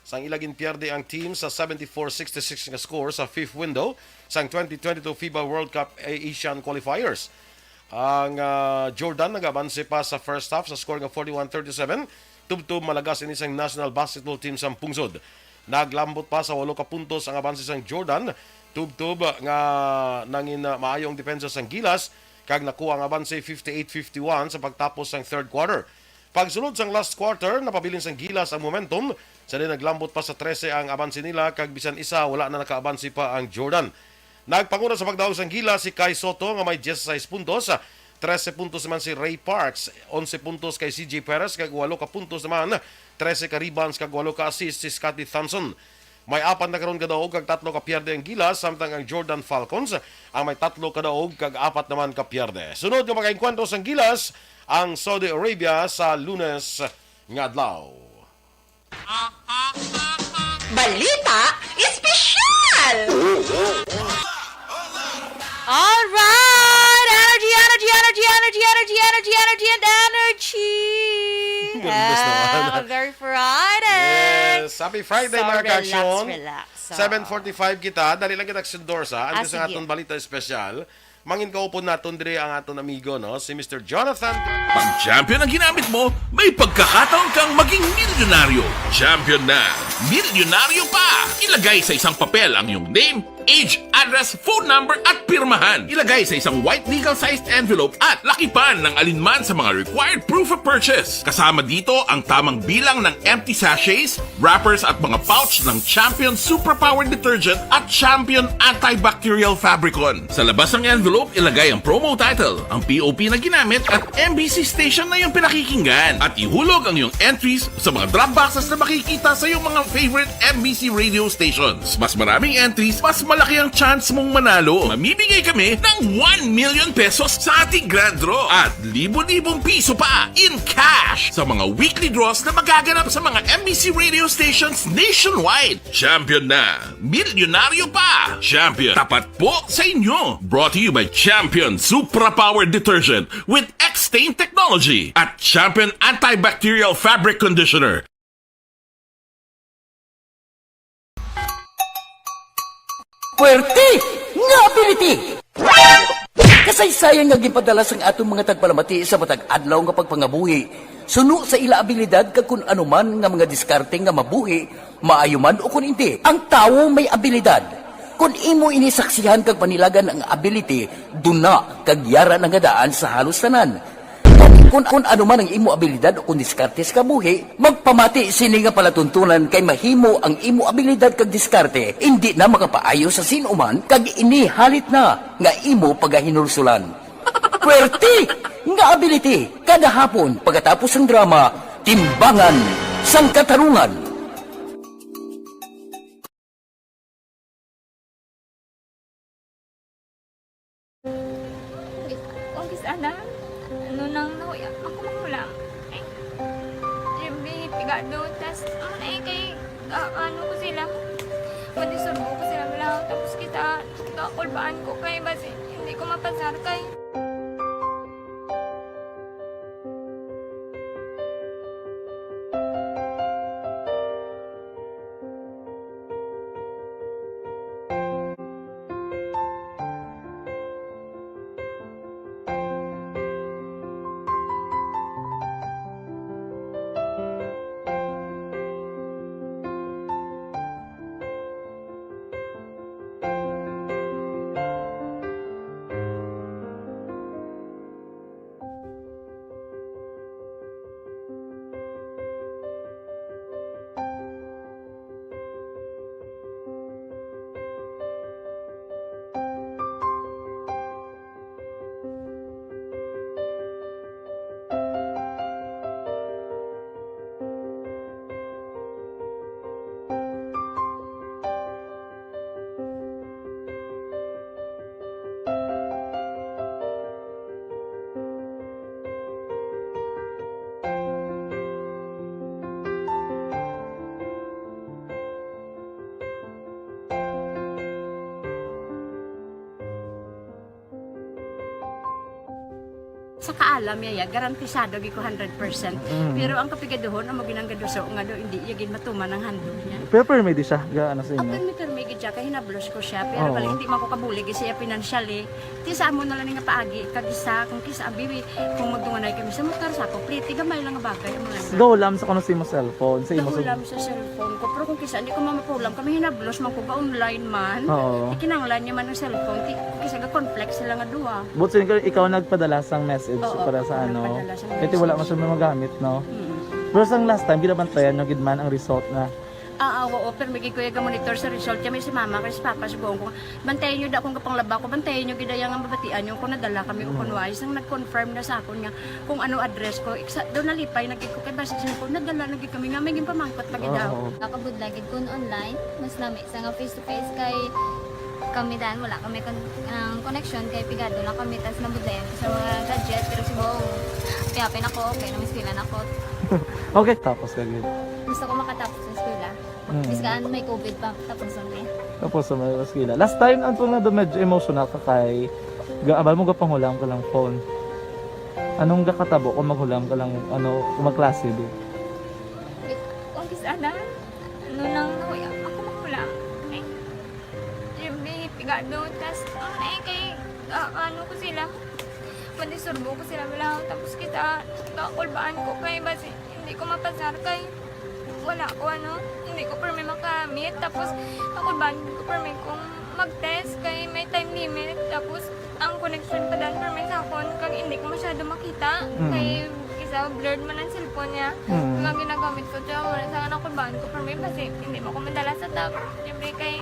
sang ilagin pierde ang team sa 74-66 nga score sa fifth window sang 2022 FIBA World Cup Asian Qualifiers. Ang Jordan nag-abanse pa sa first half sa score nga 41-37. Tubtub malagas ini sang national basketball team sa pungsod. Naglambot pa sa 8 ka puntos ang abanse sang Jordan. Tubtub nga nangin maayong depensa sang Gilas kag nakuha ang abanse 58-51 sa pagtapos sang third quarter. Pagsulod sang last quarter, napabilin sang Gilas ang momentum. Sa naglambot pa sa 13 ang abanse nila kag bisan isa wala na nakaabanse pa ang Jordan. Nagpanguna sa pagdaog sang Gilas si Kai Soto nga may 16 puntos. 13 puntos naman si Ray Parks, 11 puntos kay CJ Perez kag 8 ka puntos naman, 13 ka rebounds kag 8 ka assist si Scottie Thompson. May 4 na karon ka daog kag 3 ka pierde ang Gilas samtang ang Jordan Falcons ang may 3 ka daog kag 4 naman ka pierde. Sunod nga makaengkwentro sang Gilas ang Saudi Arabia sa Lunes nga adlaw. Balita espesyal! All right, energy and energy. Very Friday. Yes, happy Friday So, mga ka-aksyon. relax. So, 7:45 kita, dali lang kita Sendorsa. Ando sa sige. aton balita espesyal. Mangin kaupon naton dire ang aton amigo no, si Mr. Jonathan. Pag champion ang ginamit mo, may pagkakataon kang maging milyonaryo. Champion na, milyonaryo pa! Ilagay sa isang papel ang iyong name, age, address, phone number at pirmahan. Ilagay sa isang white legal-sized envelope at lakipan ng alinman sa mga required proof of purchase. Kasama dito ang tamang bilang ng empty sachets, wrappers at mga pouch ng Champion Superpower Detergent at Champion Antibacterial Fabricon. Sa labas ng envelope, ilagay ang promo title, ang POP na ginamit at MBC station na yung pinakikinggan. At ihulog ang iyong entries sa mga drop boxes na makikita sa iyong mga favorite MBC radio stations. Mas maraming entries, mas malaki ang chance mong manalo. Mamimigay kami ng 1 million pesos sa ating grand draw at libo-libong piso pa in cash sa mga weekly draws na magaganap sa mga MBC radio stations nationwide. Champion na, milyonaryo pa. Champion, tapat po sa inyo. Brought to you by Champion Superpower Detergent with X-Stain Technology at Champion Antibacterial Fabric Conditioner. Puwerte nga ability! Kasaysayan nga gipadala sang atong mga tagpalamati sa matag adlaw nga pagpangabuhi. Suno sa ila abilidad kag kun anuman nga mga diskarte nga mabuhi, maayo man o kun hindi. Ang tawo may abilidad. Kung imo inisaksihan kag panilagan ang ability, duna kag yara nga daan sa halos tanan. Kung ano man ang imo abilidad o kung diskarte sa kabuhi, magpamati sini nga palatuntunan kay mahimo ang imo abilidad kag diskarte, hindi na makapaayo sa sinuman kag inihalit na nga imo pagahinulsulan. Puwerte nga ability, kada hapon pagkatapos ng drama, Timbangan sang Katarungan. Ongkis anak, nunang nahuya, ako makulang. Eh, siyempre, pigado, tas, kay, ano ko sila, pwede surbo ko sila, lang. Tapos kita, kakulbaan ko kay basi hindi ko mapasar kay. Sa kaalam yaya, garantisado gi ko 100%. Pero ang kapigaduhon, ang maginanggaduso nga do, hindi yagin matuman ang handog niya. Pero permi di siya, gaano sa inyo? Ang permi gid siya, kaya hinablos ko siya. Pero balik hindi man ko kabulig siya financially. Ti sa amo na lang nga paagi, kagisa, kung kisa abiwi, kung magdunganay kami sa motor sa ako, pliti, gamay lang nga bagay. Gawlam sa kuno sa imo cellphone. Sa imo Gawlam sa cellphone ko. Pero kung kisa, hindi ko mamapulam, kami hinablos, man ko ga online man. Ikinanglan niya man ang cellphone, kisa ga conflict sila nga duwa. But so, ikaw nagpadala sang message para sa ano. Kasi wala man siya magamit, no? Pero sang last time, ginabantayan nyo gidman ang result na. Oo, pero may kuya ga-monitor sa result. Kami si mama, kasi papa, si buong ko. Bantayan nyo da akong kapanglaba ko, bantayan nyo gidayang ang babatian nyo kung nadala kami o kunwais. Ang nag-confirm na sa akon nga kung ano address ko. Doon nalipay, nagkik ko kay basis ko, nadala nagkik kami nga, may pamangkot lagi daw. Nakabudlagid kun online, mas nami sa nga face-to-face kay kami dan wala kami connection kay pigado lang kami tas nabudlayan sa mga gadget pero si buong piyapin ako okay na miskilan ako. Okay, tapos kagid. Gusto ko makatapos sa eskwela. Biskaan may COVID pa tapos na. Tapos sa mga skila. Last time anto na do medyo emotional ka kay gaabal mo gapanghulam ka lang phone. Anong gakatabo kung maghulam ka lang ano kung magklase di? Kung kisana ano nang ako maghulam. Pigado, tas kay ano ko sila madisurbo ko sila bilang tapos kita kakulbaan ko kay basi hindi ko mapasar kay wala ko ano hindi ko permi makamit tapos kakulbaan ko permi kung mag-test kay may time limit tapos ang connection pa dan permi sa phone kag hindi ko masyado makita kay kisa blurred man ang cellphone niya nga ginagamit ko siya wala sa kakulbaan ko permi basi hindi mo ko madala sa tab siyempre kay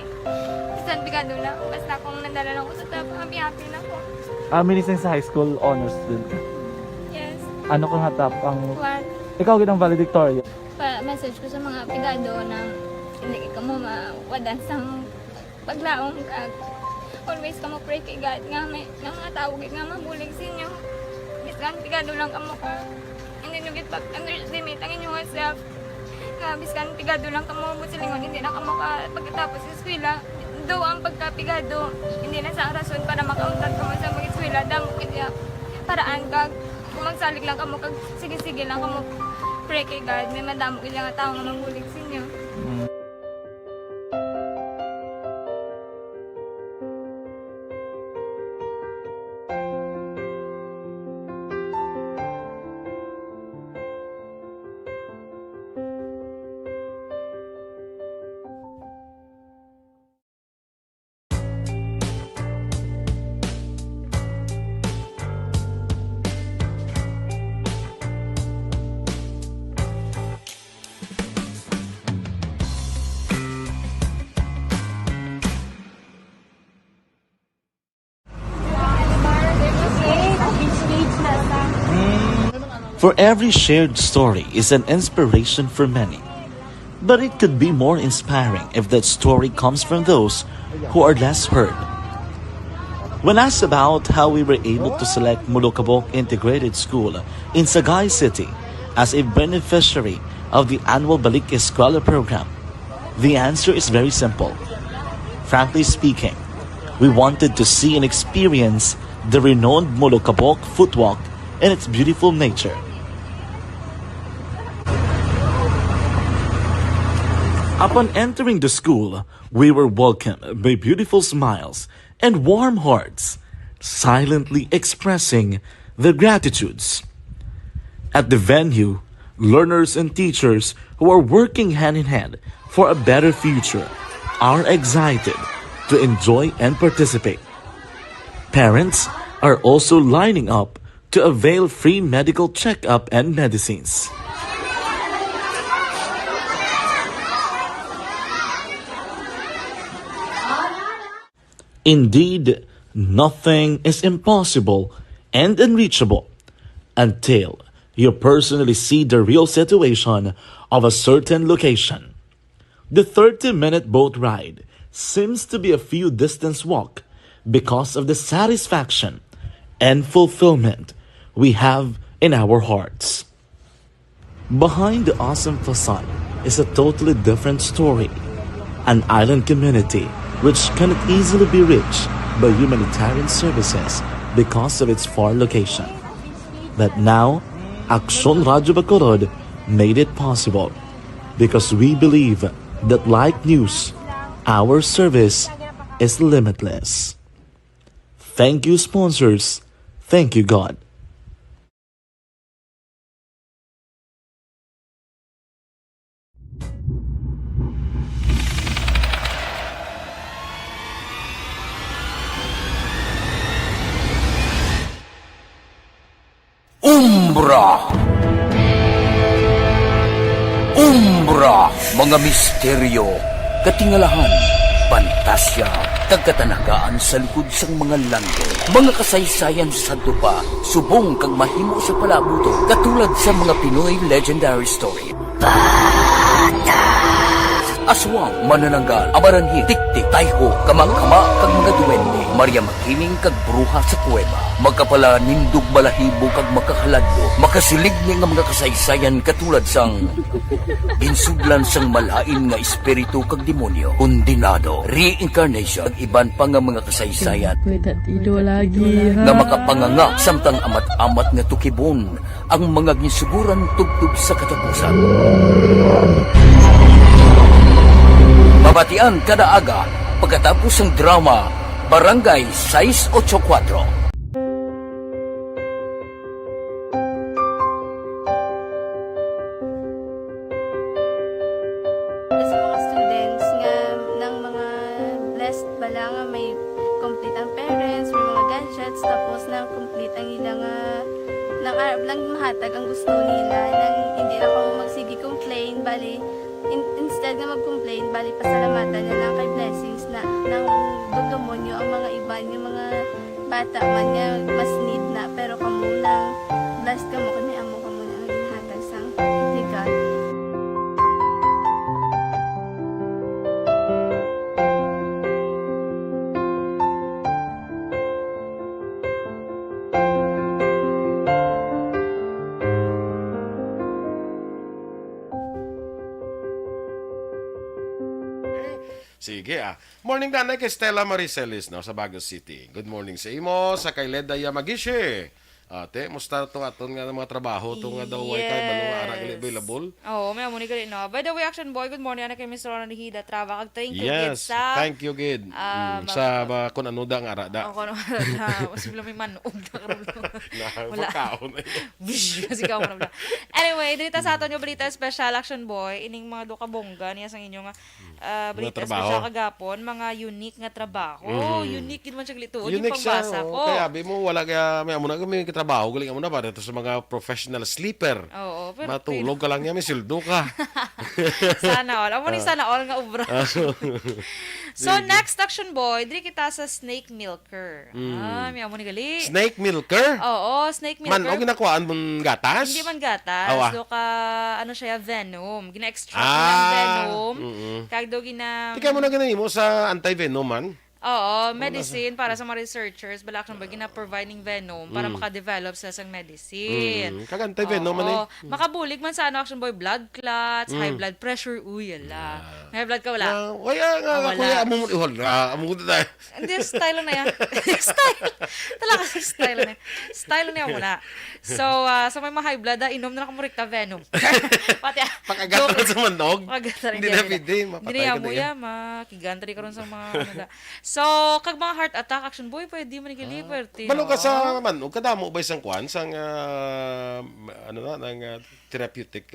isang bigado lang. Basta kung nadala lang ko sa top, happy na ako. Minising sa high school honors student ka? Yes. Ano kang hatap ang... What? Ikaw ginang valedictorian? Message ko sa mga pigado na hindi ka mo mawadan sang paglaong kag always ka mo pray kay God nga may mga tawag nga mabulig sa inyo. Biskan pigado lang ka mo ka. Hindi nyo git underestimate ang inyong self. Nga biskan pigado lang ka mo silingon hindi na ka mo ka pagkatapos sa eskwela. Do ang pagkapigado, hindi na sa rason para makauntat ka mo sa mga eskwela, damo kaya paraan kag kung magsalig lang ka mo kag sige-sige lang ka mo pray kay God, may madamo kaya nga tao nga mabulig sa inyo. For every shared story is an inspiration for many. But it could be more inspiring if that story comes from those who are less heard. When asked about how we were able to select Mulukabok Integrated School in Sagay City as a beneficiary of the annual Balik Eskwela program, the answer is very simple. Frankly speaking, we wanted to see and experience the renowned Molokabok footwalk and its beautiful nature. Upon entering the school, we were welcomed by beautiful smiles and warm hearts, silently expressing their gratitudes. At the venue, learners and teachers who are working hand in hand for a better future are excited to enjoy and participate. Parents are also lining up to avail free medical checkup and medicines. Indeed, nothing is impossible and unreachable until you personally see the real situation of a certain location. The 30-minute boat ride seems to be a few distance walk because of the satisfaction and fulfillment we have in our hearts. Behind the awesome facade is a totally different story. An island community which cannot easily be reached by humanitarian services because of its far location. But now, Aksyon Radyo Bacolod made it possible because we believe that like news, our service is limitless. Thank you, sponsors. Thank you, God. Umbra, mga misteryo, katingalahan, pantasya, kagkatanagaan sa likod sang mga langit, mga kasaysayan sa dupa, subong kag mahimo sa palabuto, katulad sa mga Pinoy legendary story. Aswang, manananggal, amaranhit, tiktik, tayho, kamang-kama, kag mga duwende, Maria Makining kag bruha sa kuweba, magkapala nindog balahibo kag makahaladlo, makasilig ni nga mga kasaysayan katulad sang ginsuglan sang malain nga espiritu kag demonyo, kondinado, reincarnation, kag iban pa nga mga kasaysayan nga makapanganga samtang amat-amat nga tukibon ang mga ginsuguran tugtog sa katapusan. Mabatian kada aga pagkatapos ng drama Barangay 684. Sa mga students nga ng mga blessed bala nga may complete ang parents, may mga gadgets, tapos na complete ang ilang nang lang mahatag ang gusto nila nang hindi na ako magsigi complain bali instead na mag-complain, bali pasalamatan na lang kay blessings na nang demonyo ang mga iba yung mga bata man nga mas need na pero kamo nang blessed kamo kami amo kamo na ginhatag sang God. Sige Morning nanay kay Stella Maricelis no, sa Baguio City. Good morning sa imo, sa kay Leda Yamagishi. Ate, musta itong aton nga mga trabaho? Itong nga daw ay kay balong arag available? Oo, may amuni ka rin, no? By the way, Action Boy, good morning. Ano kay Mr. Ronald Hida, Trava. Thank you, yes, Gid, sa... thank you, Gid. Sa kung ano da ang arada. Ako naman, mas bila may manog na karulo. Wala. Makaon na yun. Kasi ka na. Anyway, dito sa aton yung balita special, Action Boy, ining mga dukabongga niya sa inyong balita special kagapon, mga unique nga trabaho. Unique yun man siya glito. Unique siya, ko. kaya abi mo, wala kaya, may amo na kami trabaho, galing mo na ba dito sa mga professional sleeper. Oo, pero matulog ka lang niya, may sildo ka. Sana all. Amo ni sana all nga ubra. So next Action Boy, diri kita sa snake milker. May amo ni gali. Snake milker? Oo, snake milker. Man, o ginakuhaan mong gatas? Hindi man gatas. Do ka, ano siya, venom. Gina-extract ng venom. Kag do gina... Tika mo na ginahin mo sa anti-venom man? Oo, medicine para sa mga researchers, bala action boy, gina-providing venom para maka-develop sa sang medicine. Kagantay Venom man eh. Makabulig man sa ano, action boy, blood clots, high blood pressure, yala. May high blood ka, wala? Kaya nga, wala. kuya, among tayo. Hindi, style lang na yan. Style. Talaga sa style lang na yan. Style lang na yan muna. So, sa may mga high blood, inom na nakamurik na venom. Pati, Pag-agatan sa manog, Pag-agatan hindi na pwede, mapatay hindi ka na na mo yan. ya, makigantry ka ron sa mga ano da. So, kag mga heart attack, action boy, pwede man ikiliberty. Balo ka sa manog, kadamo ba isang kwan, sang, ano na, ng therapeutic,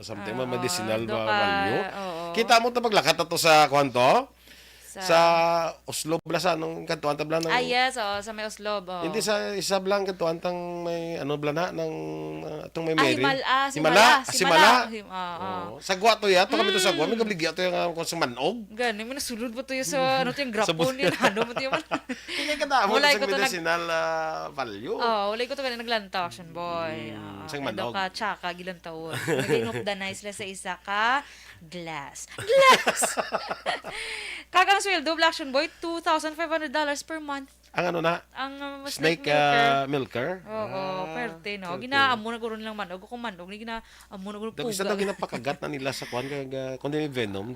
something, medicinal do ba ka, value. oo. Kita mo ito paglakat na to sa kwan to? Sa Oslo Blasa, nung kantuan tabla ng... yes, sa may Oslob. Hindi sa isa blang kantuan tang may ano blana ng atong may Mary. Simala. Sa gwa to ya, to kami to sa gwa, may gabligya to yung kung sa manog. Gani mo nasulod mo to yung sa ano to yung grapon yun, ano mo to yung Hindi ka na mo sa medicinal value. Walay ko to ganun naglanta, action boy. Sang Edo manog. ka, tsaka, gilantaon. Nag-inupdanay sila sa isa ka glass. Kagang sweldo, Black Action Boy, $2,500 per month. Ang ano na? Ang Snake milker. Oo, perte, no? Ginaamo na guro nilang manog. Kung manog, ginaamo na guro Daw isa puga. daw ginapakagat na nila sa kwan kaya kung may venom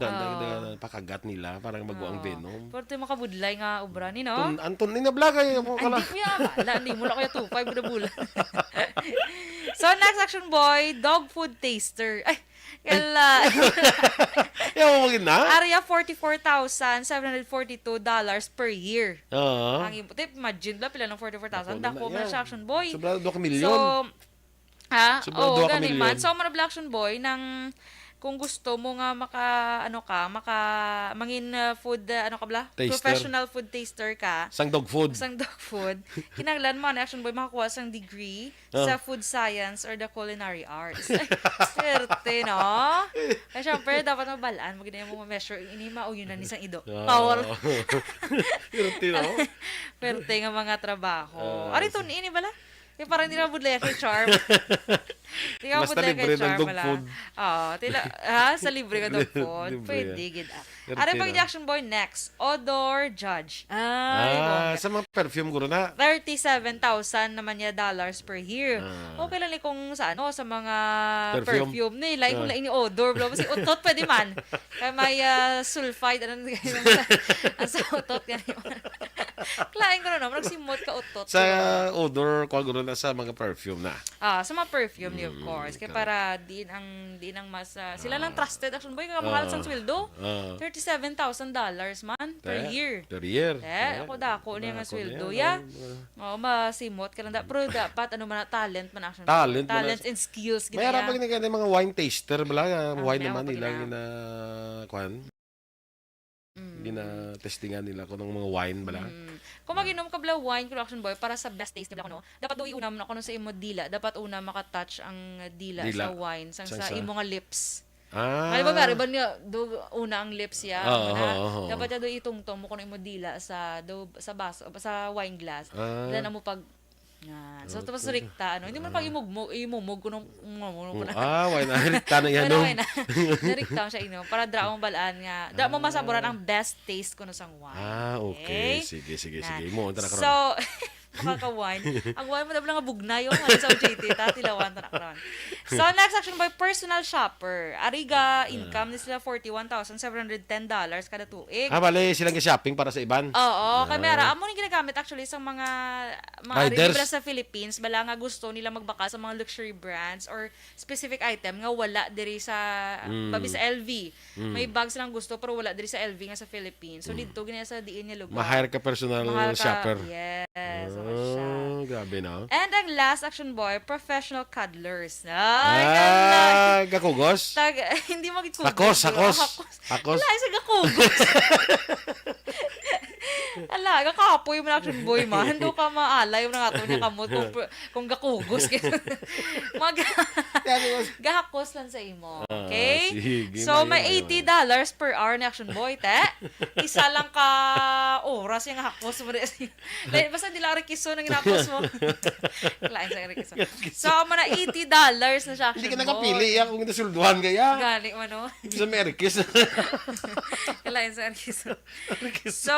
pakagat nila parang magwa ang venom. Perte makabudlay nga ubra ni, no? Anton ni nablagay mo kala. Hindi ko yan. Hindi mo lang kaya 2.5 na bulan. So, next Action Boy, dog food taster. Ay, kala. Yung mo na? Area $44,742 per year. Oo. Ang imagine ba pila ng 44,000? Dako man siya Action Boy. Sobra 2 milyon. So, Sobra 2 ganun man. milyon. So, man Black Action Boy, nang kung gusto mo nga mangin food, Taster. professional food taster ka, Sang dog food. kinanglan mo na Action Boy makakuha sang degree sa food science or the culinary arts. Ay, swerte, no? Kaya syempre, dapat mabalaan, maganda mo ma-measure, inima o yun na nisang ido. Power. Swerte, no? Swerte nga mga trabaho. Arito, ini bala? Kaya parang hindi na budlaya kay Charm. Hindi ka Basta budlaya libre kay Charm. ng dog food. Sa libre ka dog food. Libre. Pwede, gid. Swerte, Aray pag no? Action Boy next. Odor Judge. Bongga. Sa mga perfume guro na. 37,000 naman niya dollars per year. Okay lang ni kung sa mga perfume nila. Kung lain ni odor. Kasi utot pwede man. Kaya may sulfide. Ang sa utot. Klain ko na naman. Nagsimot ka utot. Sa odor, kung guro na sa mga perfume na. Sa mga perfume niyo, of course. Kaya para din ang mas... sila lang trusted. Action Boy, kamahal sang sweldo. $37,000 man per year. Per year. Ako dako niya nga sweldo. Masimot ka lang. Pero dapat, talent man Action Boy. Talent man Talent and skills. Mayroon pa gini mga wine taster, bala wine may naman ako nila pag gina kwan. Gina testingan nila ko ng mga wine bala. Kung mag-inom ka bala wine, Action Boy, para sa best taste nila ko, no? Dapat do iuna mo na sa imo dila. Dapat una makatouch ang dila. Sa wine. Sa imo nga lips. Kaya ba niya, do una ang lips ya. Dapat do itungtong mo kung imo dila sa baso, sa wine glass. Dila na mo pag so tapos rikta hindi mo pag imumog ko nung wine na rikta na yan no. Rikta siya para draw mo balaan nga. Da mo masaboran ang best taste ko no sang wine. Okay. Sige. Mo unta na karon. So makaka-wine. Ang wine mo na nga bugnay yung sa JT tilawan ta na karon. So next Action Boy, personal shopper. Ariga income ni sila $41,710 kada tuig. Bale silang shopping para sa iban. Oo, kamera amo ni ginagamit actually sa mga Riders. sa Philippines bala nga gusto nila magbaka sa mga luxury brands or specific item nga wala diri sa babi sa LV. May bags lang gusto pero wala diri sa LV nga sa Philippines. So dito gina sa diin niya lugar. Ma-hire ka personal shopper. Yes. Grabe na. And ang last Action Boy, professional cuddlers. Gakugos? Hindi mo gikugos. Hakos. Wala sa gakugos. Gakapoy mo na Action Boy man. Hando ka maalay mo na nga ito niya kamot kung gakugos. Gahakos lang sa imo. Okay? So, may $80 per hour na Action Boy, te. Isa lang ka oras yung hakos mo. Basta di lang rekiso nang ginakos mo. Klain sa rekiso. So, na $80 na siya Action Boy. Hindi ka nakapili. Kung itasulduhan kaya. Gali mo, no? Sa Merikis. Klain sa rekiso. So,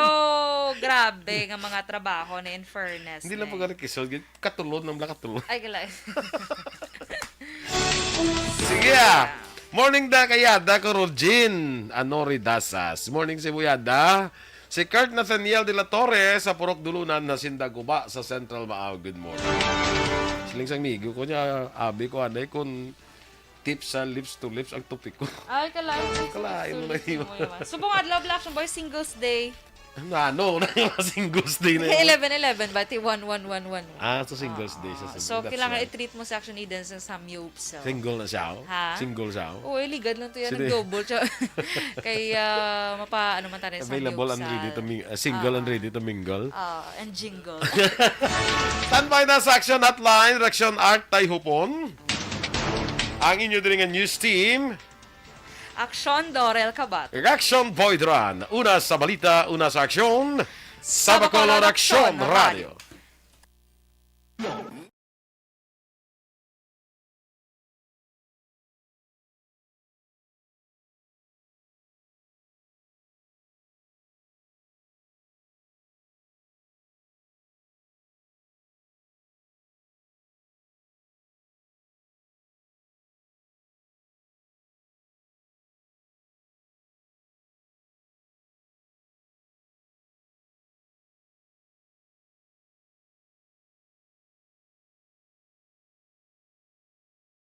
grabe nga mga trabaho na in fairness. Hindi lang po ganun kisod. Katulod ng katulod. Ay, galay. Sige Morning da kaya da ko Rodjin Anori Dasas. Morning si Buyada. Si Kurt Nathaniel de la Torre sa Purok Dulunan na Sindaguba sa Central Maaw. Good morning. Siling sang migo ko niya, abi ko anay kung tips sa lips to lips ang tupik ko. Ay, kalay. Kalain mo na yun. Subong adlaw Black Action Boy Singles Day. Ano, na yung Singles Day na yun. 11-11 ba? 1-1-1-1. So Singles Day siya. So, kailangan i-treat mo sa Action Eden sa samyup. So. Single na siya. Ha? Single siya. Uy, ligad lang to yan. Nag-double. Kaya, ano man tayo sa available and ready to mingle. Single and ready to mingle. And jingle. Standby na sa Action Hotline. Reaction Art Tay Hupon. Ang inyo din nga news team. Aksyon Dorel Kabat. Reaction Boy Duran. Una sa balita, una sa aksyon. Sa Bacolod Aksyon Radio.